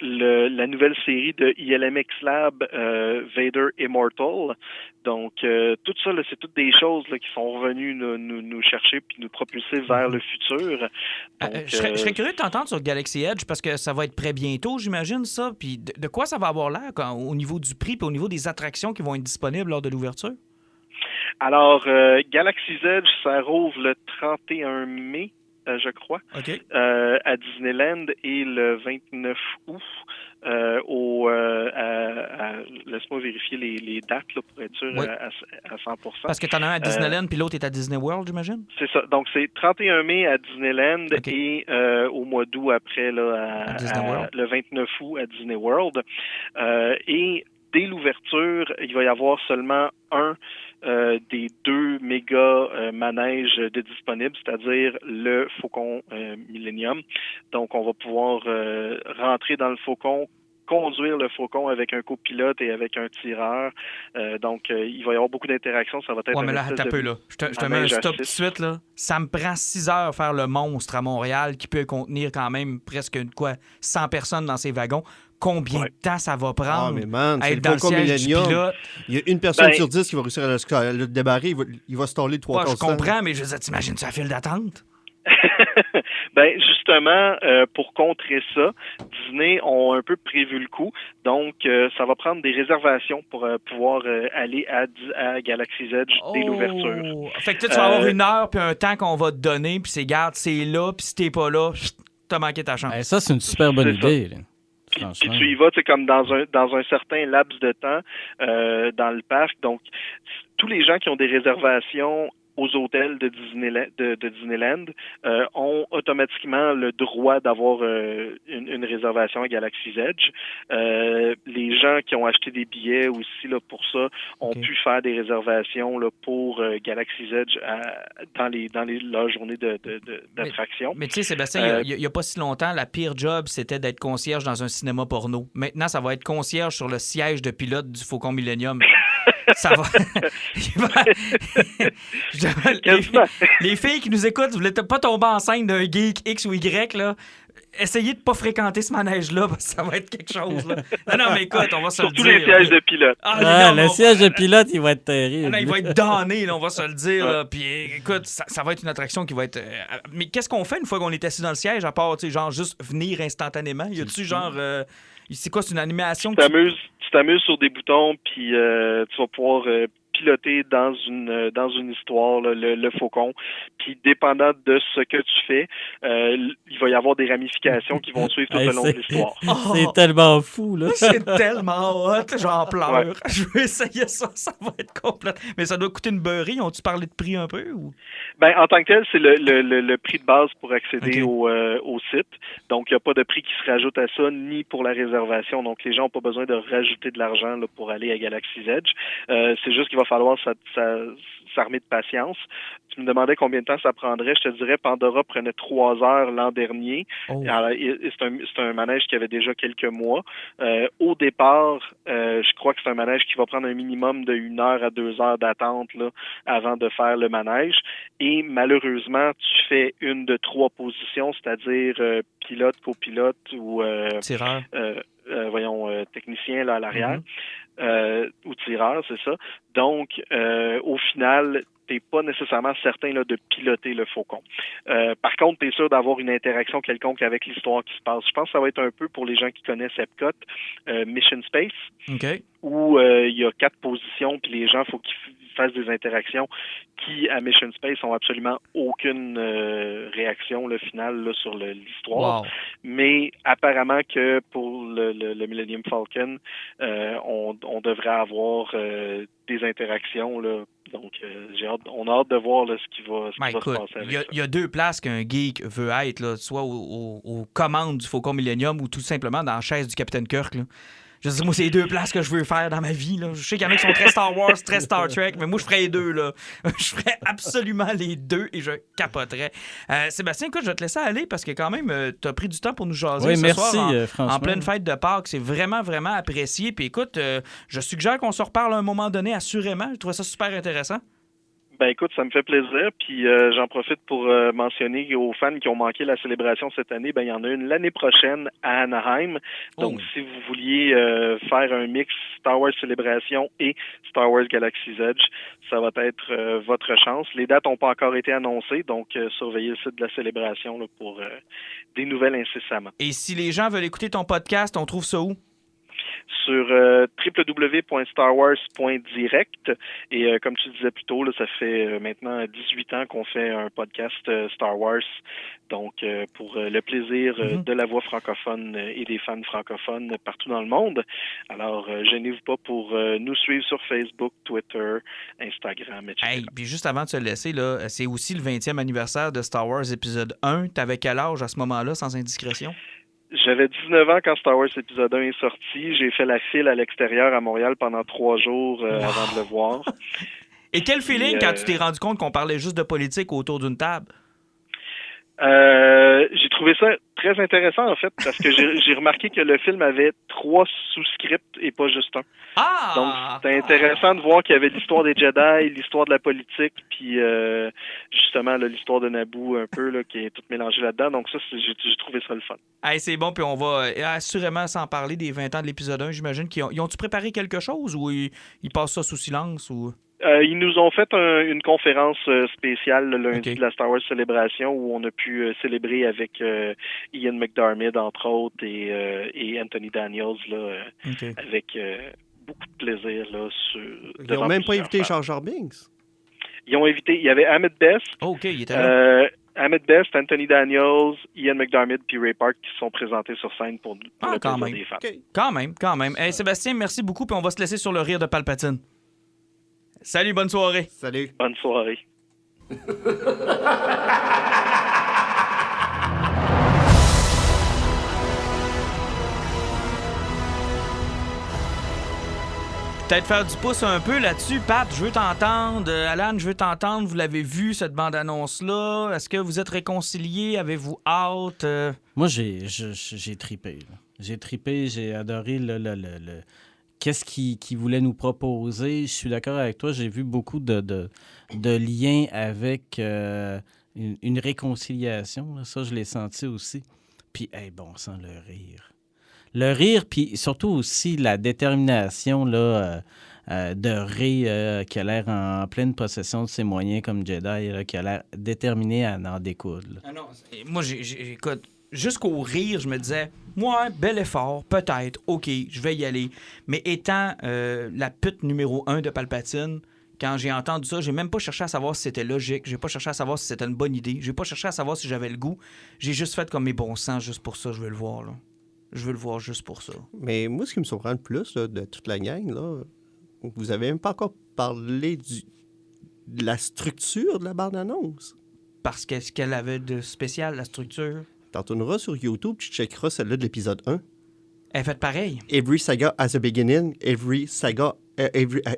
La nouvelle série de ILMX Lab, Vader Immortal. Donc, tout ça, là, c'est toutes des choses là, qui sont revenues nous chercher puis nous propulser vers le futur. Donc, je serais curieux de t'entendre sur Galaxy Edge parce que ça va être prêt bientôt, j'imagine, ça. Puis de quoi ça va avoir l'air au niveau du prix puis au niveau des attractions qui vont être disponibles lors de l'ouverture? Alors, Galaxy's Edge, ça rouvre le 31 mai. Je crois, okay. À Disneyland et le 29 août laisse-moi vérifier les dates là, pour être sûr à 100%. Parce que tu en as un à Disneyland puis l'autre est à Disney World, j'imagine? C'est ça. Donc, c'est 31 mai à Disneyland et au mois d'août après, là, à Disney World. Le 29 août à Disney World. Et dès l'ouverture, il va y avoir seulement un des deux méga manèges de disponibles, c'est-à-dire le Faucon Millennium. Donc, on va pouvoir rentrer dans le Faucon, conduire le Faucon avec un copilote et avec un tireur. Donc, il va y avoir beaucoup d'interactions. Ça va être mais là, attends un peu, là. Je te mets un stop tout de suite, là. Ça me prend 6 heures faire le monstre à Montréal qui peut contenir quand même presque 100 personnes dans ses wagons. Combien de temps ça va prendre mais man, à être dans le siège du pilote? Il y a une personne sur 10 qui va réussir à le débarrer. Il va se tourner 3 quarts de temps. Je comprends, mais je veux dire, t'imagines ça, la file d'attente? Ben justement, pour contrer ça, Disney ont un peu prévu le coup. Donc, ça va prendre des réservations pour pouvoir aller à Galaxy's Edge dès l'ouverture. Fait que tu vas avoir une heure puis un temps qu'on va te donner, puis c'est garde, c'est là, puis si t'es pas là, t'as manqué ta chance. Ça, c'est une super bonne idée. Là. Puis tu y vas, tu sais, comme dans un certain laps de temps dans le parc. Donc, tous les gens qui ont des réservations aux hôtels de Disneyland ont automatiquement le droit d'avoir une réservation à Galaxy's Edge. Les gens qui ont acheté des billets aussi là, pour ça ont pu faire des réservations là, pour Galaxy's Edge dans leur journée d'attraction. Mais tu sais, Sébastien, il n'y a pas si longtemps, la pire job, c'était d'être concierge dans un cinéma porno. Maintenant, ça va être concierge sur le siège de pilote du Faucon Millennium. Ça va. Les filles qui nous écoutent, vous voulez pas tomber enceinte d'un geek X ou Y, là. Essayez de pas fréquenter ce manège-là, parce que ça va être quelque chose, là. Non, mais écoute, on va se le dire. Surtout les sièges de pilote. Le siège de pilote, il va être terrible. Non, il va être damné, là, on va se le dire. Là. Puis écoute, ça va être une attraction qui va être... Mais qu'est-ce qu'on fait une fois qu'on est assis dans le siège, à part, tu sais, genre, juste venir instantanément? Y a-tu genre... C'est quoi, c'est une animation? Tu t'amuses sur des boutons, puis tu vas pouvoir piloter dans une histoire là, le faucon. Puis dépendant de ce que tu fais, il va y avoir des ramifications qui vont suivre tout le long de l'histoire. C'est tellement fou, là. C'est tellement hot, j'en pleure. Ouais. Je veux essayer ça va être complète. Mais ça doit coûter une beurrée. Ont-tu parlé de prix un peu? Ou? Ben, en tant que tel, c'est le prix de base pour accéder au site. Donc, il n'y a pas de prix qui se rajoute à ça, ni pour la réservation. Donc, les gens n'ont pas besoin de rajouter de l'argent là, pour aller à Galaxy's Edge. C'est juste qu'il va falloir s'armer de patience. Tu me demandais combien de temps ça prendrait. Je te dirais, Pandora prenait 3 heures l'an dernier. Alors, c'est un manège qui avait déjà quelques mois. Au départ, je crois que c'est un manège qui va prendre un minimum de 1 heure à 2 heures d'attente là, avant de faire le manège. Et malheureusement, tu fais une de 3 positions, c'est-à-dire pilote, copilote ou tireur. Technicien là, à l'arrière. Ou tireur, c'est ça. Donc, au final, t'es pas nécessairement certain là, de piloter le faucon. Par contre, t'es sûr d'avoir une interaction quelconque avec l'histoire qui se passe. Je pense que ça va être un peu pour les gens qui connaissent Epcot, Mission Space, où il y a 4 positions, puis les gens, faut qu'ils fassent des interactions qui, à Mission Space, ont absolument aucune réaction le final là, sur l'histoire. Wow. Mais apparemment que pour le Millennium Falcon, on devrait avoir des interactions là. Donc, on a hâte de voir là, ce qui va se passer avec ça. Il y a 2 places qu'un geek veut être, là, soit aux commandes du Faucon Millennium ou tout simplement dans la chaise du Capitaine Kirk. Là. Je dis, moi, c'est les 2 places que je veux faire dans ma vie. Là. Je sais qu'il y en a qui sont très Star Wars, très Star Trek, mais moi, je ferais les 2. Là. Je ferais absolument les 2 et je capoterais. Sébastien, écoute, je vais te laisser aller parce que quand même, tu as pris du temps pour nous jaser ce soir en pleine fête de Pâques. C'est vraiment, vraiment apprécié. Puis écoute, je suggère qu'on se reparle à un moment donné, assurément. Je trouve ça super intéressant. Ben écoute, ça me fait plaisir, puis j'en profite pour mentionner aux fans qui ont manqué la célébration cette année, ben il y en a une l'année prochaine à Anaheim. Donc si vous vouliez faire un mix Star Wars Célébration et Star Wars Galaxy's Edge, ça va être votre chance. Les dates n'ont pas encore été annoncées, donc surveillez le site de la célébration là, pour des nouvelles incessamment. Et si les gens veulent écouter ton podcast, on trouve ça où? Sur www.starwars.direct et comme tu disais plus tôt, là, ça fait maintenant 18 ans qu'on fait un podcast Star Wars, donc pour le plaisir de la voix francophone et des fans francophones partout dans le monde. Alors, gênez-vous pas pour nous suivre sur Facebook, Twitter, Instagram, etc. Hey, puis juste avant de se laisser, là, c'est aussi le 20e anniversaire de Star Wars épisode 1. T'avais quel âge à ce moment-là, sans indiscrétion? J'avais 19 ans quand Star Wars épisode 1 est sorti. J'ai fait la file à l'extérieur à Montréal pendant 3 jours avant de le voir. Et quel feeling quand tu t'es rendu compte qu'on parlait juste de politique autour d'une table? J'ai trouvé ça très intéressant, en fait, parce que j'ai remarqué que le film avait 3 sous-scripts et pas juste un. Donc, c'était intéressant de voir qu'il y avait l'histoire des Jedi, l'histoire de la politique, puis justement là, l'histoire de Naboo un peu, là, qui est toute mélangée là-dedans. Donc ça, j'ai trouvé ça le fun. Hey, c'est bon, puis on va assurément s'en parler des 20 ans de l'épisode 1. J'imagine qu'ils ont-tu préparé quelque chose ou ils passent ça sous silence ou... Ils nous ont fait une conférence spéciale le lundi de la Star Wars Célébration où on a pu célébrer avec Ian McDiarmid, entre autres, et Anthony Daniels, là, avec beaucoup de plaisir. Là, ils n'ont même pas invité Jar Jar Binks? Ils ont invité, il y avait Ahmed Best. Il était là. Ahmed Best, Anthony Daniels, Ian McDiarmid puis Ray Park qui se sont présentés sur scène pour le plaisir des fans. Quand même. Hey, Sébastien, merci beaucoup, puis on va se laisser sur le rire de Palpatine. Salut, bonne soirée. Salut. Bonne soirée. Peut-être faire du pouce un peu là-dessus. Pat, je veux t'entendre. Alan, je veux t'entendre. Vous l'avez vu, cette bande-annonce-là. Est-ce que vous êtes réconciliés? Avez-vous hâte? Moi, j'ai trippé. Là. J'ai trippé, j'ai adoré le qu'est-ce qu'il voulait nous proposer. Je suis d'accord avec toi. J'ai vu beaucoup de liens avec une réconciliation. Là. Ça, je l'ai senti aussi. Puis, bon sang, le rire. Le rire, puis surtout aussi la détermination là, de Rey qui a l'air en pleine possession de ses moyens comme Jedi, là, qui a l'air déterminé à en découdre. Ah non, moi, écoute, jusqu'au rire, je me disais, ouais, bel effort, peut-être, OK, je vais y aller. Mais étant la pute numéro 1 de Palpatine, quand j'ai entendu ça, j'ai même pas cherché à savoir si c'était logique, j'ai pas cherché à savoir si c'était une bonne idée, j'ai pas cherché à savoir si j'avais le goût. J'ai juste fait comme mes bons sens, juste pour ça, je veux le voir, là. Je veux le voir juste pour ça. Mais moi, ce qui me surprend le plus là, de toute la gang, là, vous avez même pas encore parlé de la structure de la bande-annonce. Parce qu'est-ce qu'elle avait de spécial, la structure? T'en tourneras sur YouTube, tu checkeras celle-là de l'épisode 1. Elle est faite pareil. Every saga has a beginning, every saga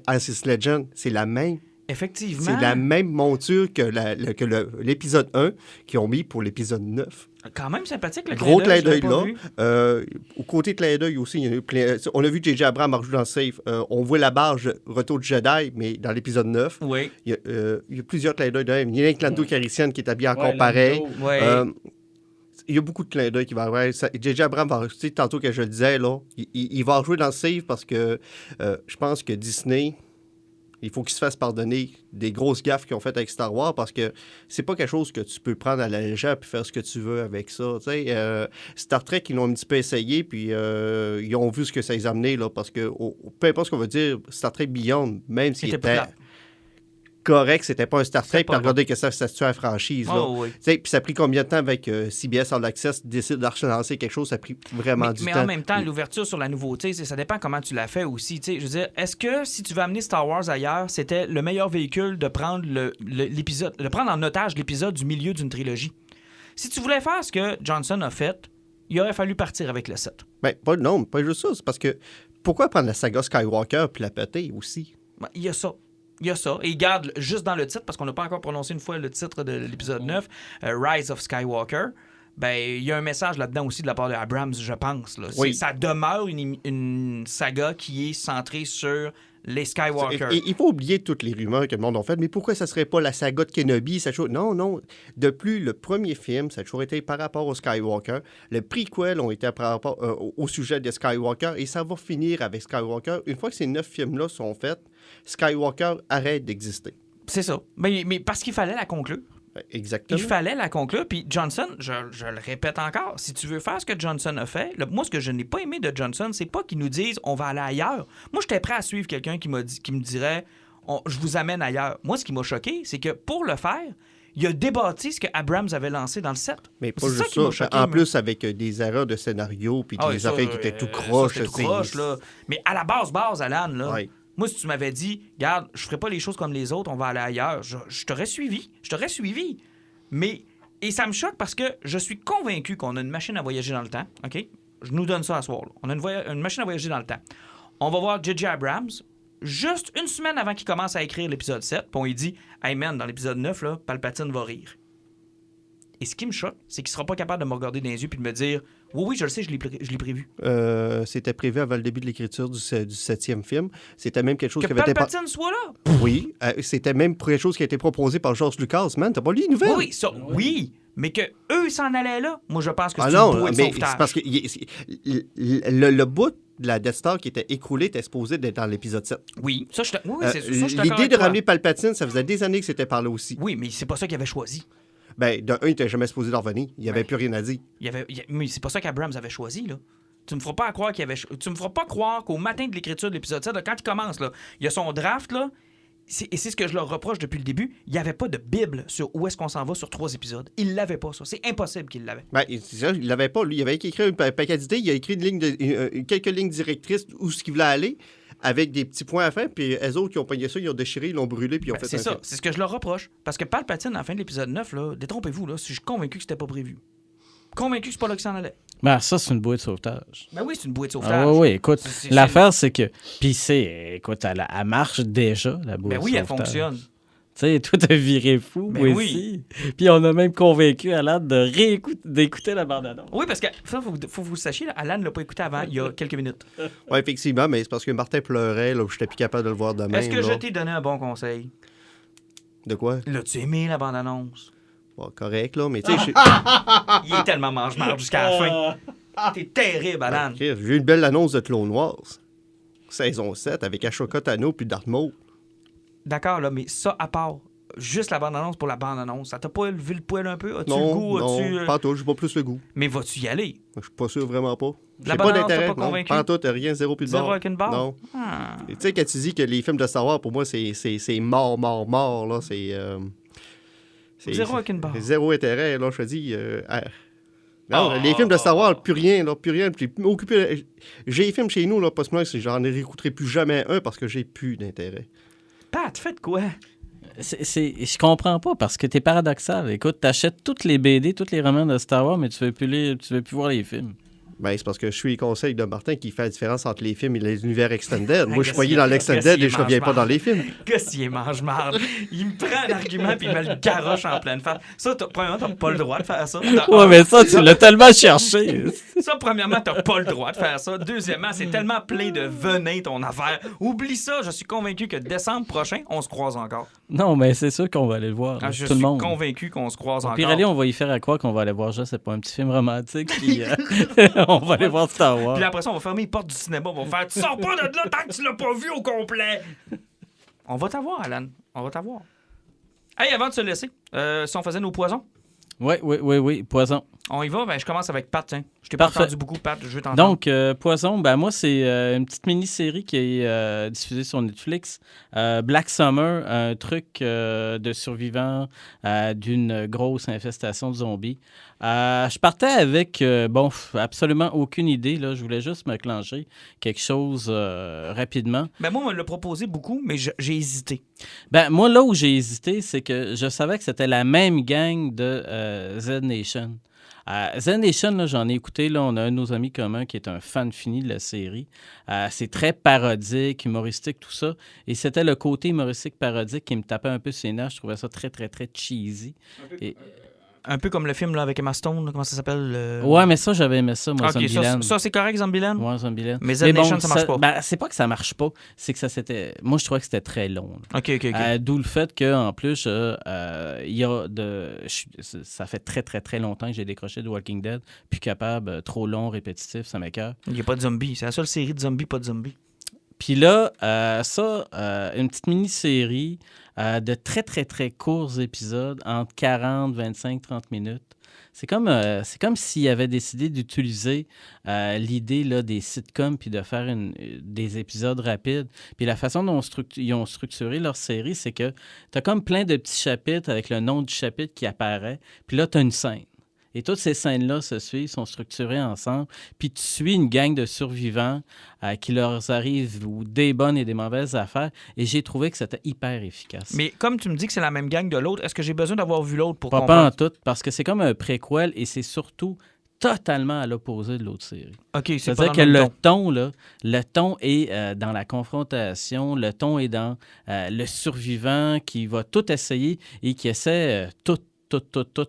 has its legend. C'est la même. Effectivement. C'est la même monture que l'épisode 1 qu'ils ont mis pour l'épisode 9. Quand même sympathique, le gros clin d'œil là. Au côté clin d'œil aussi, il y a eu on a vu J.J. Abrams marcher dans le safe. On voit la barge Retour du Jedi, mais dans l'épisode 9, oui. Il y a plusieurs clins d'œil. Il y a une Lando Calrissian qui est habillée encore pareil. Il y a beaucoup de clins d'œil qui va avoir. J.J. Abrams va rajouter, tantôt que je le disais, là, il va rejouer dans le save parce que je pense que Disney, il faut qu'il se fasse pardonner des grosses gaffes qu'ils ont faites avec Star Wars parce que c'est pas quelque chose que tu peux prendre à la légère et faire ce que tu veux avec ça. Star Trek, ils l'ont un petit peu essayé puis ils ont vu ce que ça les a amené là, parce que peu importe ce qu'on veut dire, Star Trek Beyond, même s'il était correct, c'était pas un Star Trek, puis regardez que ça tue à la franchise. Puis ça a pris combien de temps avec CBS All Access décide d'archancer quelque chose, ça a pris vraiment du temps. Mais en même temps, l'ouverture sur la nouveauté, ça dépend comment tu l'as fait aussi. Je veux dire, est-ce que si tu veux amener Star Wars ailleurs, c'était le meilleur véhicule de prendre l'épisode, de prendre en otage l'épisode du milieu d'une trilogie? Si tu voulais faire ce que Johnson a fait, il aurait fallu partir avec le 7. Non, pas juste ça. C'est parce que pourquoi prendre la saga Skywalker puis la péter aussi? Il y a ça. Il y a ça. Et il garde juste dans le titre, parce qu'on n'a pas encore prononcé une fois le titre de l'épisode 9, Rise of Skywalker. Il y a un message là-dedans aussi de la part de Abrams, je pense. Là. Oui. Ça demeure une saga qui est centrée sur les Skywalker. Il faut oublier toutes les rumeurs que le monde a faites, mais pourquoi ça serait pas la saga de Kenobi? Non. De plus, le premier film, ça a toujours été par rapport au Skywalker. Le prequel ont été par rapport au sujet de Skywalker, et ça va finir avec Skywalker. Une fois que ces 9 films-là sont faits, Skywalker arrête d'exister. C'est ça. Mais parce qu'il fallait la conclure. Exactement. Il fallait la conclure. Puis Johnson, je le répète encore, si tu veux faire ce que Johnson a fait, moi, ce que je n'ai pas aimé de Johnson, c'est pas qu'il nous dise on va aller ailleurs. Moi, j'étais prêt à suivre quelqu'un qui me dirait je vous amène ailleurs. Moi, ce qui m'a choqué, c'est que pour le faire, il a débattu ce que Abrams avait lancé dans le 7. Mais pas juste ça. Choqué, en plus, avec des erreurs de scénario puis des affaires qui étaient tout croches. Là. Mais à la base, Alan, là. Ouais. Moi, si tu m'avais dit, regarde, je ferai pas les choses comme les autres, on va aller ailleurs, je t'aurais suivi. Mais, et ça me choque parce que je suis convaincu qu'on a une machine à voyager dans le temps, OK? Je nous donne ça à soir, là. On a une machine à voyager dans le temps. On va voir J.J. Abrams juste une semaine avant qu'il commence à écrire l'épisode 7, puis on lui dit, hey man, dans l'épisode 9, là, Palpatine va rire. Et ce qui me choque, c'est qu'il sera pas capable de me regarder dans les yeux puis de me dire oui, je le sais, je l'ai prévu. C'était prévu avant le début de l'écriture du 7e film. C'était même quelque chose qui avait été... Que Palpatine soit là? Oui. C'était même quelque chose qui a été proposé par George Lucas. Man, t'as pas lu les nouvelles? Oui, mais que eux s'en allaient là. Moi, je pense que c'est une bouée de sauvetage. C'est parce que le bout de la Death Star qui était écroulé était supposé d'être dans l'épisode 7. Oui, c'est ça. L'idée de ramener Palpatine, ça faisait des années que c'était par là aussi. Oui, mais c'est pas ça qu'il avait choisi. De un, il n'était jamais supposé d'en revenir. Il n'y avait plus rien à dire. Mais c'est pas ça qu'Abrams avait choisi, là. Tu me feras pas croire tu me feras pas croire qu'au matin de l'écriture de l'épisode 7, là, quand il commence, là, il y a son draft, là, et c'est ce que je leur reproche depuis le début, il n'y avait pas de Bible sur où est-ce qu'on s'en va sur 3 épisodes. Il l'avait pas, ça. C'est impossible qu'il l'avait. Il l'avait pas, lui. Il avait écrit un paquet d'idées. Il a écrit quelques lignes directrices où ce qu'il voulait aller, avec des petits points à faire, puis eux autres qui ont pogné ça, ils ont déchiré, ils l'ont brûlé, puis ils ont fait c'est ça, c'est ce que je leur reproche. Parce que Palpatine, à la fin de l'épisode 9, là, détrompez-vous, là, je suis convaincu que c'était pas prévu. Convaincu que c'est pas là que ça en allait. Ça, c'est une bouée de sauvetage. Oui, c'est une bouée de sauvetage. Oui, écoute, l'affaire, c'est que... Puis écoute, elle marche déjà, la bouée de sauvetage. Elle fonctionne. Tu sais, toi, t'as viré fou, moi aussi. Puis on a même convaincu Alan d'écouter la bande-annonce. Oui, parce que ça, faut que vous sachiez, là, Alan ne l'a pas écouté avant, il y a quelques minutes. Oui, effectivement, mais c'est parce que Martin pleurait, là, je n'étais plus capable de le voir demain. Est-ce que je t'ai donné un bon conseil? De quoi? L'as-tu aimé, la bande-annonce? Bon, correct, là, mais tu sais... Il est tellement mange-marde jusqu'à la fin. T'es terrible, Alan. J'ai eu une belle annonce de Clone Wars. Saison 7, avec Ashoka Tano puis Darth Maul. D'accord, là, mais ça, à part, juste la bande-annonce pour la bande-annonce? Ça t'a pas levé le poil un peu? As-tu non, le goût? non, pas tout, j'ai pas plus le goût. Mais vas-tu y aller? Je suis pas sûr, vraiment pas. La J'ai pas bande-annonce d'intérêt, t'a pas non. convaincu? Pas en tout, rien, zéro plus de Zéro barre. avec une barre? Non. Ah. Et tu sais, quand tu dis que les films de Star Wars, pour moi, c'est mort, là, c'est... Zéro avec une barre. C'est zéro intérêt, là, je te dis... Non, les films de Star Wars, plus rien, là, plus rien. Puis occupé... J'ai les films chez nous, là, parce que moi, j'en réécouterai plus jamais un parce que j'ai plus d'intérêt. Pat, faites quoi? Je comprends pas parce que t'es paradoxal. Écoute, t'achètes toutes les BD, tous les romans de Star Wars, mais tu veux plus voir les films. Ben, c'est parce que je suis les conseils de Martin qui fait la différence entre les films et les univers extended. Moi, je suis croyais dans l'extended et je reviens pas dans les films. Qu'est-ce qu'il mange-marde? Il me prend un argument puis il me le garoche en pleine face. Ça, premièrement, t'as pas le droit de faire ça. Ouais, mais ça, tu l'as tellement cherché. Ça, premièrement, t'as pas le droit de faire ça. Deuxièmement, c'est tellement plein de venin ton affaire. Oublie ça, je suis convaincu que décembre prochain, on se croise encore. Non, mais c'est sûr qu'on va aller le voir. Je tout le suis monde. convaincu qu'on se croise encore. Pire aller, on va y faire à croire qu'on va aller voir ça. C'est pas un petit film romantique. Puis, on va aller voir Star Wars. Puis après ça, on va fermer les portes du cinéma. On va faire « Tu sors pas de là tant que tu l'as pas vu au complet! » On va t'avoir, Alan. On va t'avoir. Hey, avant de se laisser, si on faisait nos poisons? Oui. Poison. On y va? Ben, je commence avec Pat, tiens. Je t'ai pas Parfait. entendu beaucoup, Pat. Je veux t'entendre. Donc, Poison, ben moi, c'est une petite mini-série qui est diffusée sur Netflix. Black Summer, un truc de survivants d'une grosse infestation de zombies. Je partais avec, absolument aucune idée. Là. Je voulais juste me clencher quelque chose rapidement. Ben, moi, on me l'a proposé beaucoup, mais j'ai hésité. Ben, moi, là où j'ai hésité, c'est que je savais que c'était la même gang de Z Nation. Z Nation, là, j'en ai écouté. Là, on a un de nos amis communs qui est un fan fini de la série. C'est très parodique, humoristique, tout ça. Et c'était le côté humoristique parodique qui me tapait un peu ses nerfs. Je trouvais ça très, très, très cheesy. Un peu comme le film là, avec Emma Stone, là, comment ça s'appelle? Ouais, mais ça, j'avais aimé ça, moi, okay, Zombieland. Ça, c'est correct, Zombieland? Ouais, Zombieland. Mais Z Nation, ça marche pas. Ben, c'est pas que ça marche pas, c'est que ça c'était... Moi, je trouvais que c'était très long. OK. D'où le fait qu'en plus, il y a ça fait très, très, très longtemps que j'ai décroché de Walking Dead, puis capable, trop long, répétitif, ça m'écoeure. Il n'y a pas de zombies. C'est la seule série de zombies, pas de zombies. Puis là, une petite mini-série de très, très, très courts épisodes, entre 40, 25, 30 minutes. C'est comme s'ils avaient décidé d'utiliser l'idée là, des sitcoms puis de faire des épisodes rapides. Puis la façon dont ils ont structuré leur série, c'est que tu as comme plein de petits chapitres avec le nom du chapitre qui apparaît. Puis là, tu as une scène. Et toutes ces scènes-là se suivent, sont structurées ensemble. Puis tu suis une gang de survivants qui leur arrivent des bonnes et des mauvaises affaires. Et j'ai trouvé que c'était hyper efficace. Mais comme tu me dis que c'est la même gang de l'autre, est-ce que j'ai besoin d'avoir vu l'autre pour comprendre? Pas en tout, parce que c'est comme un préquel et c'est surtout totalement à l'opposé de l'autre série. OK, c'est-à-dire que le ton est dans la confrontation, le ton est dans le survivant qui va tout essayer et qui essaie tout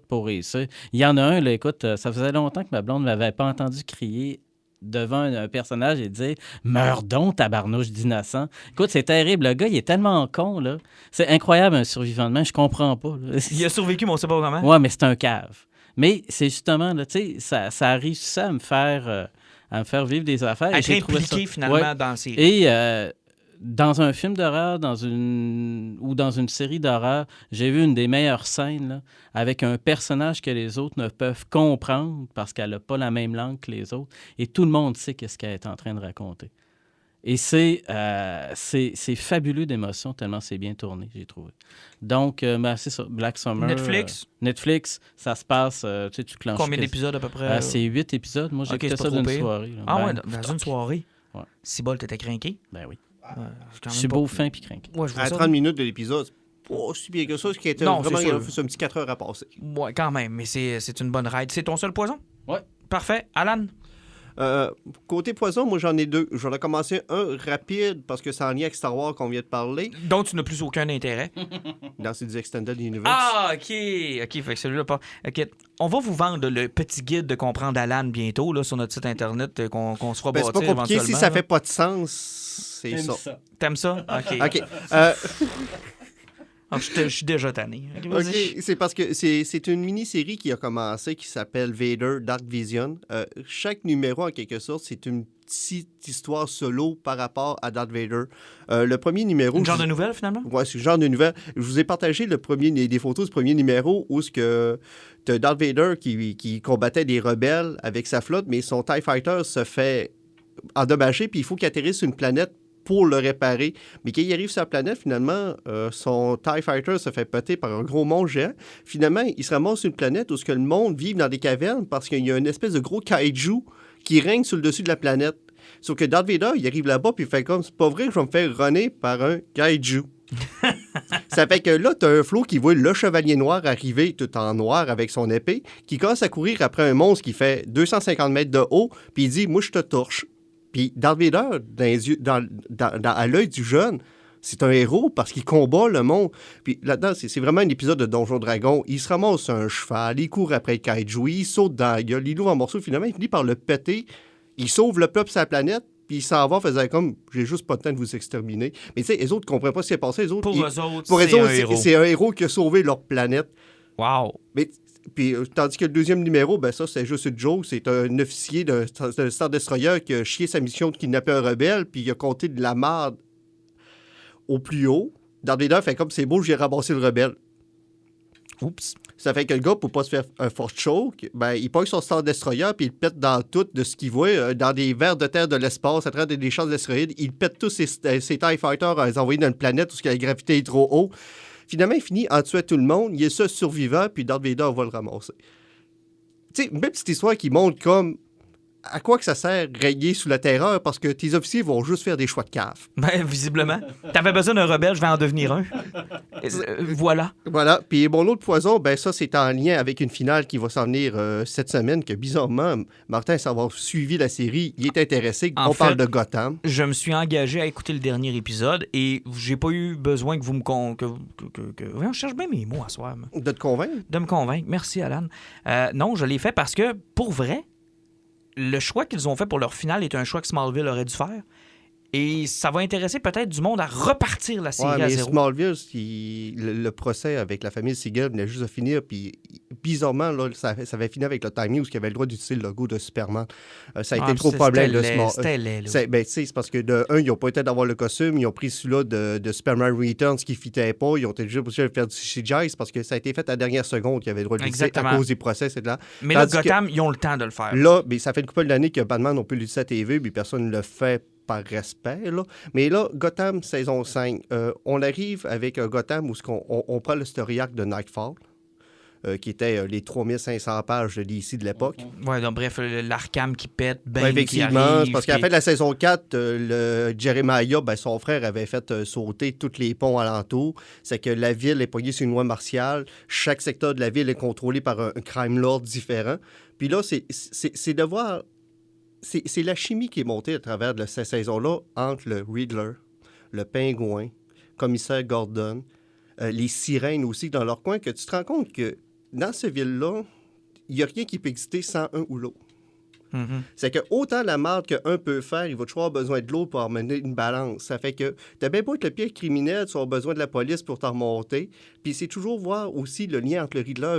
pour réussir. Il y en a un, là, écoute, ça faisait longtemps que ma blonde ne m'avait pas entendu crier devant un personnage et dire « Meurs donc, tabarnouche d'innocent! » Écoute, c'est terrible. Le gars, il est tellement con, là. C'est incroyable, un survivant de main. Je comprends pas. Là. Il a survécu, mais on sait pas comment. Ouais, mais c'est un cave. Mais c'est justement, là, tu sais, ça a réussi à me faire vivre des affaires. À être impliqué, finalement, dans la série. Et dans un film d'horreur ou dans une série d'horreur, j'ai vu une des meilleures scènes là, avec un personnage que les autres ne peuvent comprendre parce qu'elle n'a pas la même langue que les autres. Et tout le monde sait qu'est-ce qu'elle est en train de raconter. Et c'est fabuleux d'émotion tellement c'est bien tourné, j'ai trouvé. Donc, c'est ça, Black Summer. Netflix, ça se passe, tu clenches. Combien d'épisodes à peu près? C'est 8 épisodes. Moi, j'ai écouté ça d'une soirée. Là. Ah ouais, dans une soirée? Ouais. Si bol, t'étais craqué? Ben oui. Je suis beau, fin puis craqué. Ouais, je vois à ça. 30 minutes de l'épisode, c'est pas aussi bien que ça, ce qui était non, vraiment c'est un petit 4 heures à passer. Ouais, quand même, mais c'est une bonne ride. C'est ton seul poison? Ouais. Parfait. Alan? Côté poison, moi j'en ai deux. J'en ai commencé un rapide parce que c'est en lien avec Star Wars qu'on vient de parler. Donc tu n'as plus aucun intérêt. Dans ces Extended Universe. Ah, OK, fait que celui-là pas. OK. On va vous vendre le petit guide de comprendre Alan bientôt là, sur notre site internet qu'on se fera bâtir c'est pas compliqué, si ça là. fait pas de sens, c'est ça. T'aimes ça? OK. OK. Je suis déjà tanné. OK, c'est parce que c'est une mini-série qui a commencé qui s'appelle Vader Dark Vision. Chaque numéro, en quelque sorte, c'est une petite histoire solo par rapport à Darth Vader. Le premier numéro... Un genre de nouvelle, finalement? Ouais, c'est le genre de nouvelle. Je vous ai partagé des photos du premier numéro où tu as Darth Vader qui combattait des rebelles avec sa flotte, mais son TIE Fighter se fait endommager, puis il faut qu'il atterrisse sur une planète pour le réparer. Mais quand il arrive sur la planète, finalement, son TIE Fighter se fait péter par un gros monstre géant. Finalement, il se ramasse sur une planète où le monde vit dans des cavernes parce qu'il y a une espèce de gros kaiju qui règne sur le dessus de la planète. Sauf que Darth Vader, il arrive là-bas puis il fait comme, c'est pas vrai que je vais me faire runner par un kaiju. Ça fait que là, t'as un Flo qui voit le chevalier noir arriver tout en noir avec son épée, qui commence à courir après un monstre qui fait 250 mètres de haut, puis il dit, moi, je te torche. Puis Darth Vader, à l'œil du jeune, c'est un héros parce qu'il combat le monde. Puis là-dedans, c'est vraiment un épisode de Donjon Dragon. Il se ramasse sur un cheval, il court après le kaiju, il saute dans la gueule, il l'ouvre en morceaux, finalement, il finit par le péter. Il sauve le peuple sur la planète, puis il s'en va en faisant comme « j'ai juste pas le temps de vous exterminer ». Mais tu sais, les autres ne comprennent pas ce qui s'est passé. Pour eux autres, c'est un héros qui a sauvé leur planète. Wow! Mais... Puis, tandis que le deuxième numéro, ben ça, c'est juste une joke. C'est un officier d'un Star Destroyer qui a chié sa mission de kidnapper un rebelle, puis il a compté de la merde au plus haut. Darth Vader fait comme, c'est beau, j'ai ramassé le rebelle. Oups. Ça fait que le gars, pour pas se faire un force choke, ben, il pogne son Star Destroyer, puis il pète dans tout de ce qu'il voit, dans des vers de terre de l'espace, à travers des champs d'astéroïdes. Il pète tous ses TIE Fighters en les envoyant dans une planète où la gravité est trop haut. Finalement, il finit en tuant tout le monde. Il est seul survivant, puis Darth Vader va le ramasser. Tu sais, une belle petite histoire qui montre comme à quoi que ça sert régner sous la terreur, parce que tes officiers vont juste faire des choix de cave. Ben, visiblement. T'avais besoin d'un rebelle, je vais en devenir un. Voilà. Voilà. Puis mon autre poison, ben ça, c'est en lien avec une finale qui va s'en venir cette semaine, que bizarrement, Martin, sans avoir suivi la série, il est intéressé. On parle de Gotham. Je me suis engagé à écouter le dernier épisode et j'ai pas eu besoin que vous me... On cherche bien mes mots à soir. De te convaincre? De me convaincre. Merci, Alan. Non, je l'ai fait parce que, pour vrai, le choix qu'ils ont fait pour leur finale est un choix que Smallville aurait dû faire. Et ça va intéresser peut-être du monde à repartir la série à zéro. Smallville, le procès avec la famille Siegel venait juste de finir, puis bizarrement, là, ça avait fini avec le Time News qui avait le droit d'utiliser le logo de Superman. Ça a été trop problème. C'était laid, là. C'est parce que, de un, ils n'ont pas été d'avoir le costume, ils ont pris celui-là de Superman Returns qui ne fitait pas, ils ont été obligés de faire du CGI parce que ça a été fait à la dernière seconde qu'ils avaient le droit d'utiliser à cause des procès. Là. Mais là, Gotham, ils ont le temps de le faire. Là, mais ça fait une couple d'années que Batman, on peut l'utiliser à la TV, puis personne ne le fait par respect, là. Mais là, Gotham, saison 5, on arrive avec un Gotham où on prend le story arc de Nightfall, qui était les 3500 pages de DC de l'époque. Ouais, donc bref, l'Arkham qui pète, Ben effectivement, qui arrive. Parce qu'à la fin de la saison 4, le Jeremiah, ben, son frère avait fait sauter tous les ponts alentours. C'est que la ville est poignée sur une loi martiale. Chaque secteur de la ville est contrôlé par un crime lord différent. Puis là, c'est de voir... C'est la chimie qui est montée à travers de cette saison-là entre le Riddler, le Pingouin, commissaire Gordon, les sirènes aussi dans leur coin, que tu te rends compte que dans cette ville-là, il n'y a rien qui peut exister sans un ou l'autre. Mm-hmm. C'est que autant la marde qu'un peut faire, il va toujours avoir besoin de l'autre pour amener une balance. Ça fait que t'as bien beau être le pire criminel, tu as besoin de la police pour t'en remonter. Puis c'est toujours voir aussi le lien entre le Riddler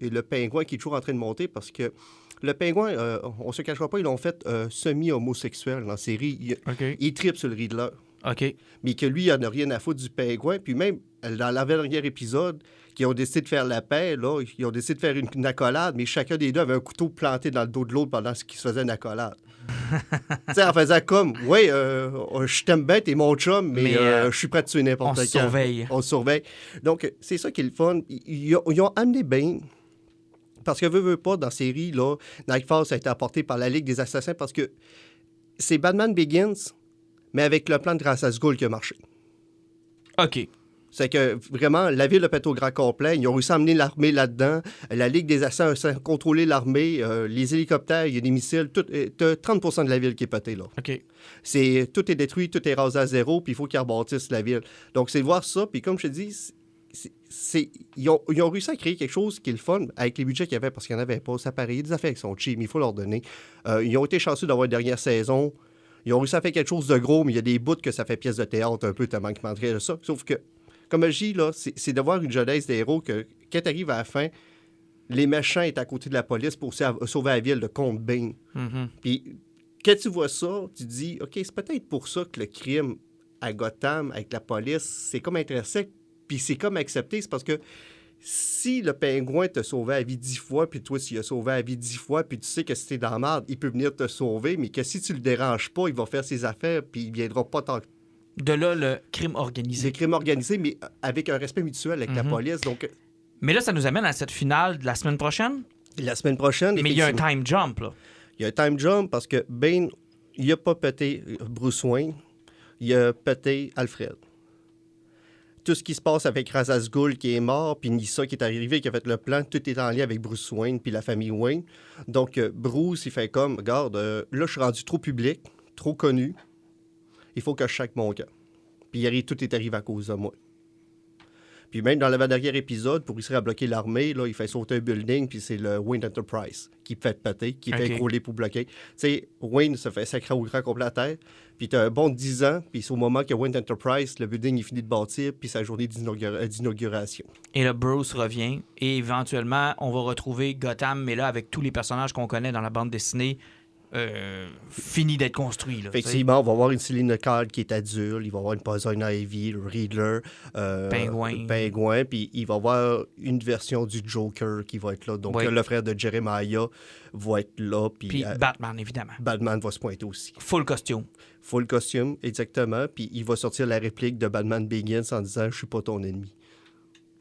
et le Pingouin qui est toujours en train de monter parce que le Pingouin, on se cachera pas, ils l'ont fait semi-homosexuel dans la série. Il tripe sur le Riddler. OK. Mais que lui, il n'en a rien à foutre du Pingouin. Puis même, dans l'avant-dernier épisode, qui ont décidé de faire la paix, là, ils ont décidé de faire une accolade, mais chacun des deux avait un couteau planté dans le dos de l'autre pendant qu'ils se faisaient une accolade. Tu sais, en faisant comme, oui, je t'aime bien, t'es mon chum, mais je suis prêt à te tuer n'importe quand. On se surveille. Donc, c'est ça qui est le fun. Ils ont amené bien... Parce que veut pas, dans la série, là, Nightfall, ça a été apporté par la Ligue des Assassins parce que c'est Batman Begins, mais avec le plan de Ra's al Ghul qui a marché. OK. C'est que, vraiment, la ville a pété au grand complet. Ils ont réussi à amener l'armée là-dedans. La Ligue des Assassins a contrôlé l'armée. Les hélicoptères, il y a des missiles. T'as 30% de la ville qui est pétée, là. OK. Tout est détruit, tout est rasé à zéro, puis il faut qu'ils rebâtissent la ville. Donc, c'est de voir ça. Puis comme je te dis... Ils ont réussi à créer quelque chose qui est le fun avec les budgets qu'il y avait, parce qu'il n'y en avait pas. Ça paraît, des affaires qui sont cheap, mais il faut leur donner. Ils ont été chanceux d'avoir une dernière saison. Ils ont réussi à faire quelque chose de gros, mais il y a des bouts que ça fait pièce de théâtre un peu, tellement qu'ils manqueraient de ça. Sauf que Comme je dis, là, c'est de voir une jeunesse des héros que, quand tu arrives à la fin, les méchants sont à côté de la police pour sauver la ville de Comte Bane. Puis, quand tu vois ça, tu te dis, OK, c'est peut-être pour ça que le crime à Gotham, avec la police, c'est comme intrinsèque, puis c'est comme accepté. C'est parce que si le pingouin t'a sauvé la vie 10 fois, puis toi, s'il a sauvé la vie 10 fois, puis tu sais que si t'es dans la merde, il peut venir te sauver, mais que si tu le déranges pas, il va faire ses affaires, puis il viendra pas tant... De là, le crime organisé. Le crime organisé, mais avec un respect mutuel avec la police. Donc, mais là, ça nous amène à cette finale de la semaine prochaine. La semaine prochaine, mais il y a un time jump, là. Il y a un time jump parce que Bane, il a pas pété Bruce Wayne, il a pété Alfred. Tout ce qui se passe avec Ra's al Ghul qui est mort, puis Nyssa qui est arrivé, qui a fait le plan, tout est en lien avec Bruce Wayne puis la famille Wayne. Donc, Bruce, il fait comme, regarde, là, je suis rendu trop public, trop connu, il faut que je check mon camp. Puis tout est arrivé à cause de moi. Puis même dans l'avant-dernier épisode, pour réussir à bloquer l'armée, là, il fait sauter un building, puis c'est le Wayne Enterprise qui fait péter, qui fait écrouler pour bloquer. Tu sais, Wayne se fait sacrer au grand complet à terre, puis t'as un bon 10 ans, puis c'est au moment que Wayne Enterprise, le building est fini de bâtir, puis sa journée d'inauguration. Et là, Bruce revient, et éventuellement, on va retrouver Gotham, mais là, avec tous les personnages qu'on connaît dans la bande dessinée, fini d'être construit. Là, effectivement, on va avoir une Selina Kyle qui est adulte, il va avoir une Poison Ivy, le Riddler, Pingouin, puis il va avoir une version du Joker qui va être là. Donc, le frère de Jeremiah va être là. Puis Batman, évidemment. Batman va se pointer aussi. Full costume. Full costume, exactement. Puis il va sortir la réplique de Batman Begins en disant « Je suis pas ton ennemi ».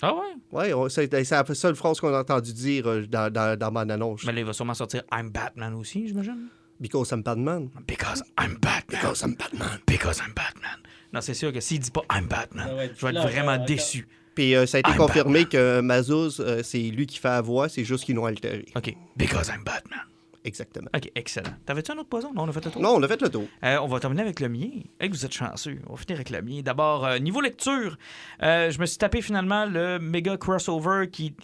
Ah ouais? Oui, c'est la seule phrase qu'on a entendu dire dans mon annonce. Mais là, il va sûrement sortir « I'm Batman » aussi, j'imagine. Because I'm Batman. Because I'm Batman. Because I'm Batman. Because I'm Batman. Non, c'est sûr que s'il dit pas I'm Batman, je vais être vraiment déçu. Puis ça a été confirmé que Mazuz, c'est lui qui fait la voix, c'est juste qu'ils l'ont altéré. OK. Because I'm Batman. Exactement. OK, excellent. T'avais-tu un autre poison? Non, on a fait le tour. Non, on a fait le tour. On va terminer avec le mien. Vous êtes chanceux. On va finir avec le mien. D'abord, niveau lecture, je me suis tapé finalement le méga crossover qui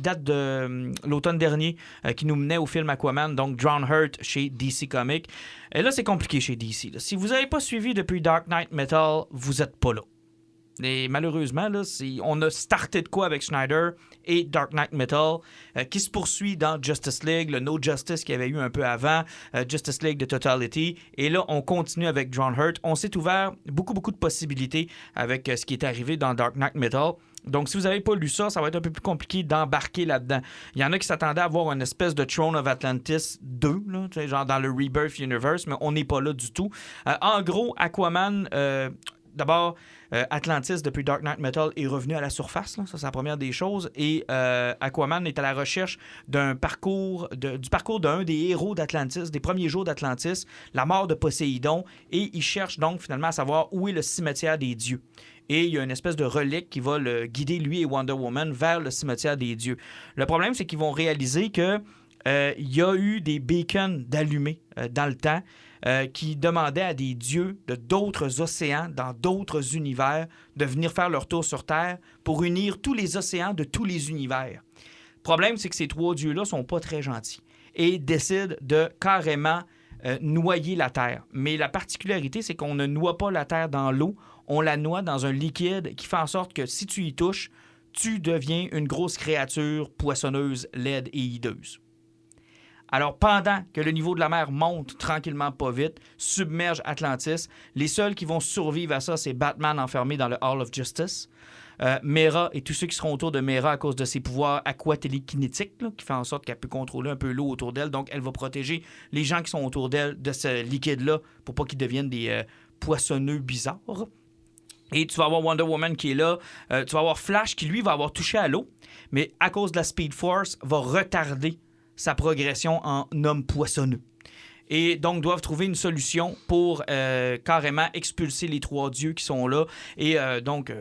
date de l'automne dernier, qui nous menait au film Aquaman, donc Drawn Hurt chez DC Comics. Et là, c'est compliqué chez DC. Là. Si vous n'avez pas suivi depuis Dark Knight Metal, vous n'êtes pas là. Et malheureusement, là, on a starté de quoi avec Snyder et Dark Knight Metal, qui se poursuit dans Justice League, le No Justice qu'il y avait eu un peu avant, Justice League de Totality. Et là, on continue avec Drawn Hurt. On s'est ouvert beaucoup de possibilités avec ce qui est arrivé dans Dark Knight Metal. Donc, si vous n'avez pas lu ça, ça va être un peu plus compliqué d'embarquer là-dedans. Il y en a qui s'attendaient à voir une espèce de Throne of Atlantis 2, là, genre dans le Rebirth Universe, mais on n'est pas là du tout. En gros, Aquaman... D'abord, Atlantis, depuis Dark Knight Metal, est revenu à la surface. Là. Ça, c'est la première des choses. Et Aquaman est à la recherche du parcours d'un des héros d'Atlantis, des premiers jours d'Atlantis, la mort de Poséidon. Et il cherche donc finalement à savoir où est le cimetière des dieux. Et il y a une espèce de relique qui va le guider, lui et Wonder Woman, vers le cimetière des dieux. Le problème, c'est qu'ils vont réaliser que il y a eu des beacons d'allumés dans le temps qui demandaient à des dieux de d'autres océans, dans d'autres univers, de venir faire leur tour sur Terre pour unir tous les océans de tous les univers. Le problème, c'est que ces trois dieux-là sont pas très gentils et décident de carrément noyer la Terre. Mais la particularité, c'est qu'on ne noie pas la Terre dans l'eau, on la noie dans un liquide qui fait en sorte que si tu y touches, tu deviens une grosse créature poissonneuse, laide et hideuse. Alors, pendant que le niveau de la mer monte tranquillement pas vite, submerge Atlantis, les seuls qui vont survivre à ça, c'est Batman enfermé dans le Hall of Justice, Mera et tous ceux qui seront autour de Mera à cause de ses pouvoirs aquatélékinétiques, là, qui fait en sorte qu'elle peut contrôler un peu l'eau autour d'elle. Donc, elle va protéger les gens qui sont autour d'elle de ce liquide-là pour pas qu'ils deviennent des poissonneux bizarres. Et tu vas avoir Wonder Woman qui est là. Tu vas avoir Flash qui, lui, va avoir touché à l'eau, mais à cause de la Speed Force, va retarder sa progression en homme poissonneux. Et donc, doivent trouver une solution pour carrément expulser les trois dieux qui sont là et donc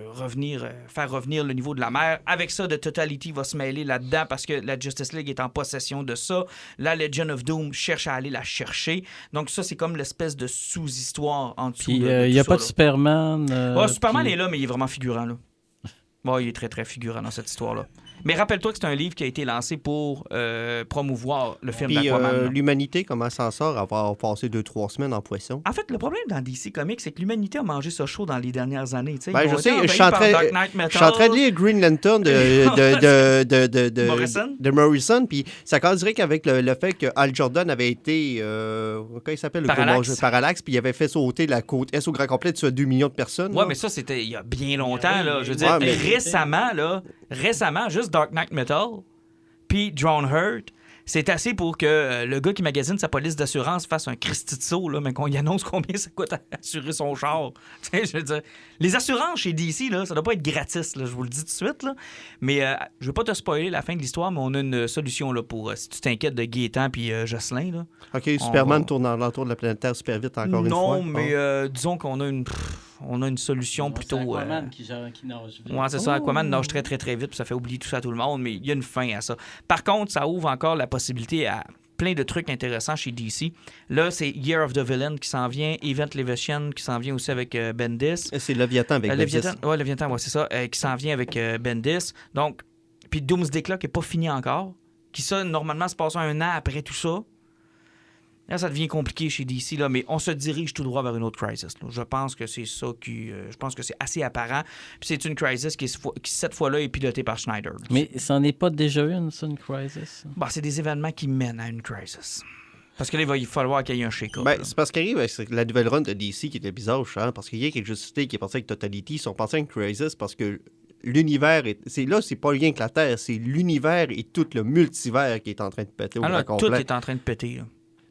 faire revenir le niveau de la mer. Avec ça, The Totality va se mêler là-dedans parce que la Justice League est en possession de ça. La Legion of Doom cherche à aller la chercher. Donc ça, c'est comme l'espèce de sous-histoire en dessous. Puis il n'y a pas de Superman. Superman est là, mais il est vraiment figurant, là. Bon, il est très, très figurant dans cette histoire-là. Mais rappelle-toi que c'est un livre qui a été lancé pour promouvoir le film Puis, d'Aquaman. l'humanité, comment s'en sort à avoir passé 2-3 semaines en poisson? En fait, le problème dans DC Comics, c'est que l'humanité a mangé ça chaud dans les dernières années. Ben, Ils je ont sais, été je suis en envahis par train- Dark Knight Metal. Je suis en train de lire Green Lantern Morrison? de Morrison, puis ça dirait qu'avec le fait que Hal Jordan avait été, comment il s'appelle? Parallax, puis il avait fait sauter la côte Est au grand complet de 2 millions de personnes. Ouais, là. mais ça, c'était il y a bien longtemps. Là. Je veux Ouais, dire, mais- récemment, juste Dark Knight Metal, puis Drone Hurt, c'est assez pour que le gars qui magasine sa police d'assurance fasse un Christy de saut, là, mais qu'on y annonce combien ça coûte à assurer son char. Tu sais, je veux dire, les assurances chez DC, là, ça doit pas être gratis, là, je vous le dis tout de suite. Là. Mais je veux pas te spoiler la fin de l'histoire, mais on a une solution là, pour si tu t'inquiètes de Gaétan puis Jocelyn. Là. OK, Superman tourne l'entour de la planète Terre super vite encore une fois. Non, mais disons qu'on a une solution plutôt... C'est Aquaman qui nage vite. Ouais, c'est ça. Aquaman nage très, très, très vite, puis ça fait oublier tout ça à tout le monde, mais il y a une fin à ça. Par contre, ça ouvre encore la possibilité à plein de trucs intéressants chez DC. Là, c'est Year of the Villain qui s'en vient, Event Leviathan qui s'en vient aussi avec Bendis. C'est Léviathan avec Léviathan, ouais, Léviathan, ouais, c'est ça, qui s'en vient avec Bendis. Donc, puis Doomsday Clock n'est pas fini encore, qui ça, normalement, se passe un an après tout ça. Là, ça devient compliqué chez DC, là, mais on se dirige tout droit vers une autre crisis. Là. Je pense que c'est ça qui... je pense que c'est assez apparent. Puis c'est une crisis qui cette fois-là, est pilotée par Schneider. Là. Mais ça n'est pas déjà une crisis? Bah, c'est des événements qui mènent à une crisis. Parce que là, il va falloir qu'il y ait un shake-up. Ben, c'est parce qu'arrive avec la nouvelle run de DC qui était bizarre, je sens, parce qu'il y a quelque chose qui est passé avec Totality. Ils sont passés à une crisis parce que l'univers c'est pas rien que la Terre, c'est l'univers et tout le multivers qui est en train de péter au grand tout complet. est en train de péter. Là.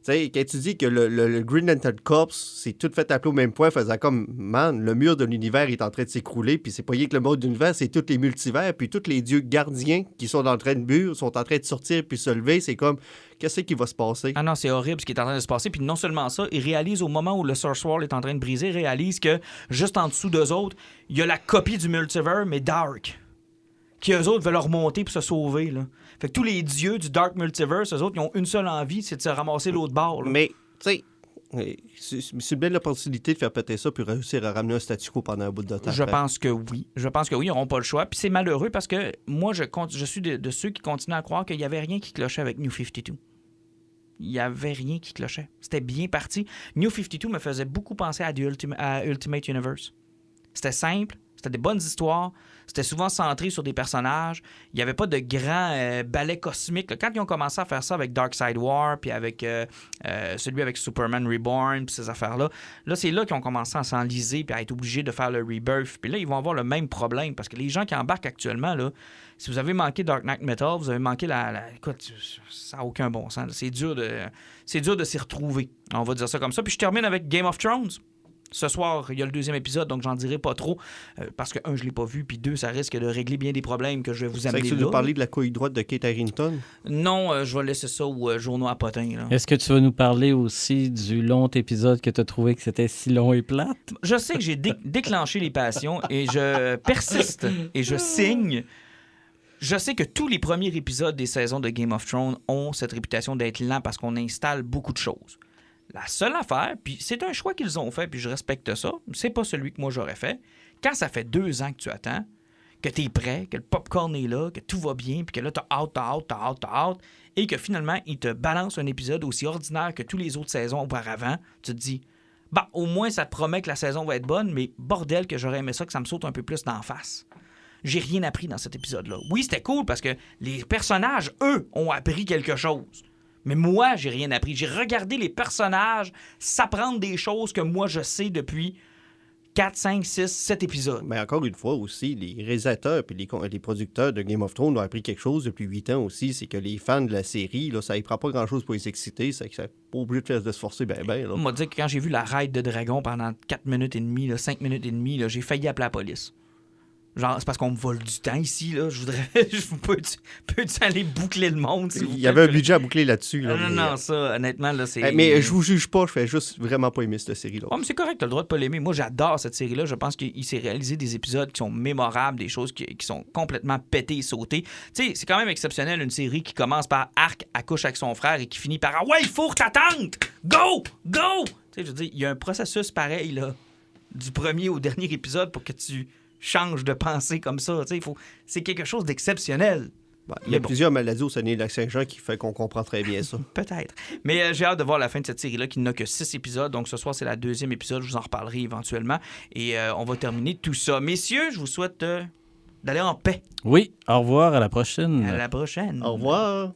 Tu sais, quand tu dis que le Green Lantern Corps, c'est tout fait appeler au même point, faisant comme, man, le mur de l'univers est en train de s'écrouler, puis c'est pas rien que le mode d'univers, c'est tous les multivers, puis tous les dieux gardiens qui sont en train sont en train de sortir puis se lever, c'est comme, qu'est-ce qui va se passer? Ah non, c'est horrible ce qui est en train de se passer. Puis non seulement ça, ils réalisent au moment où le Source Wall est en train de briser, ils réalisent que juste en dessous d'eux autres, il y a la copie du multivers, mais dark. Qui eux autres veulent leur remonter pour se sauver. Là. Fait que tous les dieux du Dark Multiverse, eux autres, ils ont une seule envie, c'est de se ramasser l'autre bord. Là. Mais, tu sais, c'est une belle opportunité de faire péter ça puis réussir à ramener un statu quo pendant un bout de temps. Je pense que oui. Je pense que oui, ils n'auront pas le choix. Puis c'est malheureux parce que moi, je suis de ceux qui continuent à croire qu'il n'y avait rien qui clochait avec New 52. Il n'y avait rien qui clochait. C'était bien parti. New 52 me faisait beaucoup penser à Ultimate Universe. C'était simple, c'était des bonnes histoires, c'était souvent centré sur des personnages. Il n'y avait pas de grand ballet cosmique. Là. Quand ils ont commencé à faire ça avec Darkseid War, puis avec celui avec Superman Reborn, puis ces affaires-là, là, c'est là qu'ils ont commencé à s'enliser puis à être obligés de faire le rebirth. Puis là, ils vont avoir le même problème, parce que les gens qui embarquent actuellement, là, si vous avez manqué Dark Knight Metal, vous avez manqué écoute, ça n'a aucun bon sens. C'est dur de s'y retrouver. On va dire ça comme ça. Puis je termine avec Game of Thrones. Ce soir, il y a le 2e épisode, donc j'en dirai pas trop, parce que, 1, je l'ai pas vu, puis 2, ça risque de régler bien des problèmes que je vais vous amener là. C'est que tu nous parler de la couille droite de Kate Harington? Non, je vais laisser ça aux journaux à potins. Là. Est-ce que tu vas nous parler aussi du long épisode que tu as trouvé que c'était si long et plate? Je sais que j'ai déclenché les passions et je persiste et je signe. Je sais que tous les premiers épisodes des saisons de Game of Thrones ont cette réputation d'être lents parce qu'on installe beaucoup de choses. La seule affaire, puis c'est un choix qu'ils ont fait, puis je respecte ça, c'est pas celui que moi j'aurais fait. Quand ça fait 2 ans que tu attends, que tu es prêt, que le popcorn est là, que tout va bien, puis que là, t'as hâte, et que finalement, ils te balancent un épisode aussi ordinaire que toutes les autres saisons auparavant, tu te dis, bah, au moins, ça te promet que la saison va être bonne, mais bordel que j'aurais aimé ça, que ça me saute un peu plus d'en face. J'ai rien appris dans cet épisode-là. Oui, c'était cool parce que les personnages, eux, ont appris quelque chose. Mais moi, j'ai rien appris. J'ai regardé les personnages s'apprendre des choses que moi, je sais depuis 4, 5, 6, 7 épisodes. Mais encore une fois aussi, les réalisateurs et les producteurs de Game of Thrones ont appris quelque chose depuis 8 ans aussi. C'est que les fans de la série, là, ça ne prend pas grand-chose pour les exciter. C'est que ça n'est pas obligé de se forcer ben. On m'a dit que quand j'ai vu la raid de dragon pendant 4 minutes et demie, 5 minutes et demie, là, j'ai failli appeler la police. Genre, c'est parce qu'on me vole du temps ici, là. Je voudrais... Peux-tu aller boucler le monde, s'il vous plaît? Il y avait un budget à boucler là-dessus. Là, non, ça, honnêtement, là, c'est... Mais je vous juge pas, je fais juste vraiment pas aimer cette série-là. Oh, mais c'est correct, t'as le droit de pas l'aimer. Moi, j'adore cette série-là. Je pense qu'il s'est réalisé des épisodes qui sont mémorables, des choses qui sont complètement pétées et sautées. Tu sais, c'est quand même exceptionnel, une série qui commence par Arc accouche avec son frère et qui finit par « Ah ouais, il faut que ta tante! Go! Go! » Tu sais, je veux dire, il y a un processus pareil, là, du premier au dernier épisode pour que tu change de pensée comme ça. C'est quelque chose d'exceptionnel. Il y a plusieurs maladies au Saguenay-Lac-Saint-Jean qui fait qu'on comprend très bien ça. Peut-être. Mais j'ai hâte de voir la fin de cette série-là qui n'a que 6 épisodes. Donc ce soir, c'est la 2e épisode. Je vous en reparlerai éventuellement. Et on va terminer tout ça. Messieurs, je vous souhaite d'aller en paix. Oui, au revoir, à la prochaine. À la prochaine. Au revoir.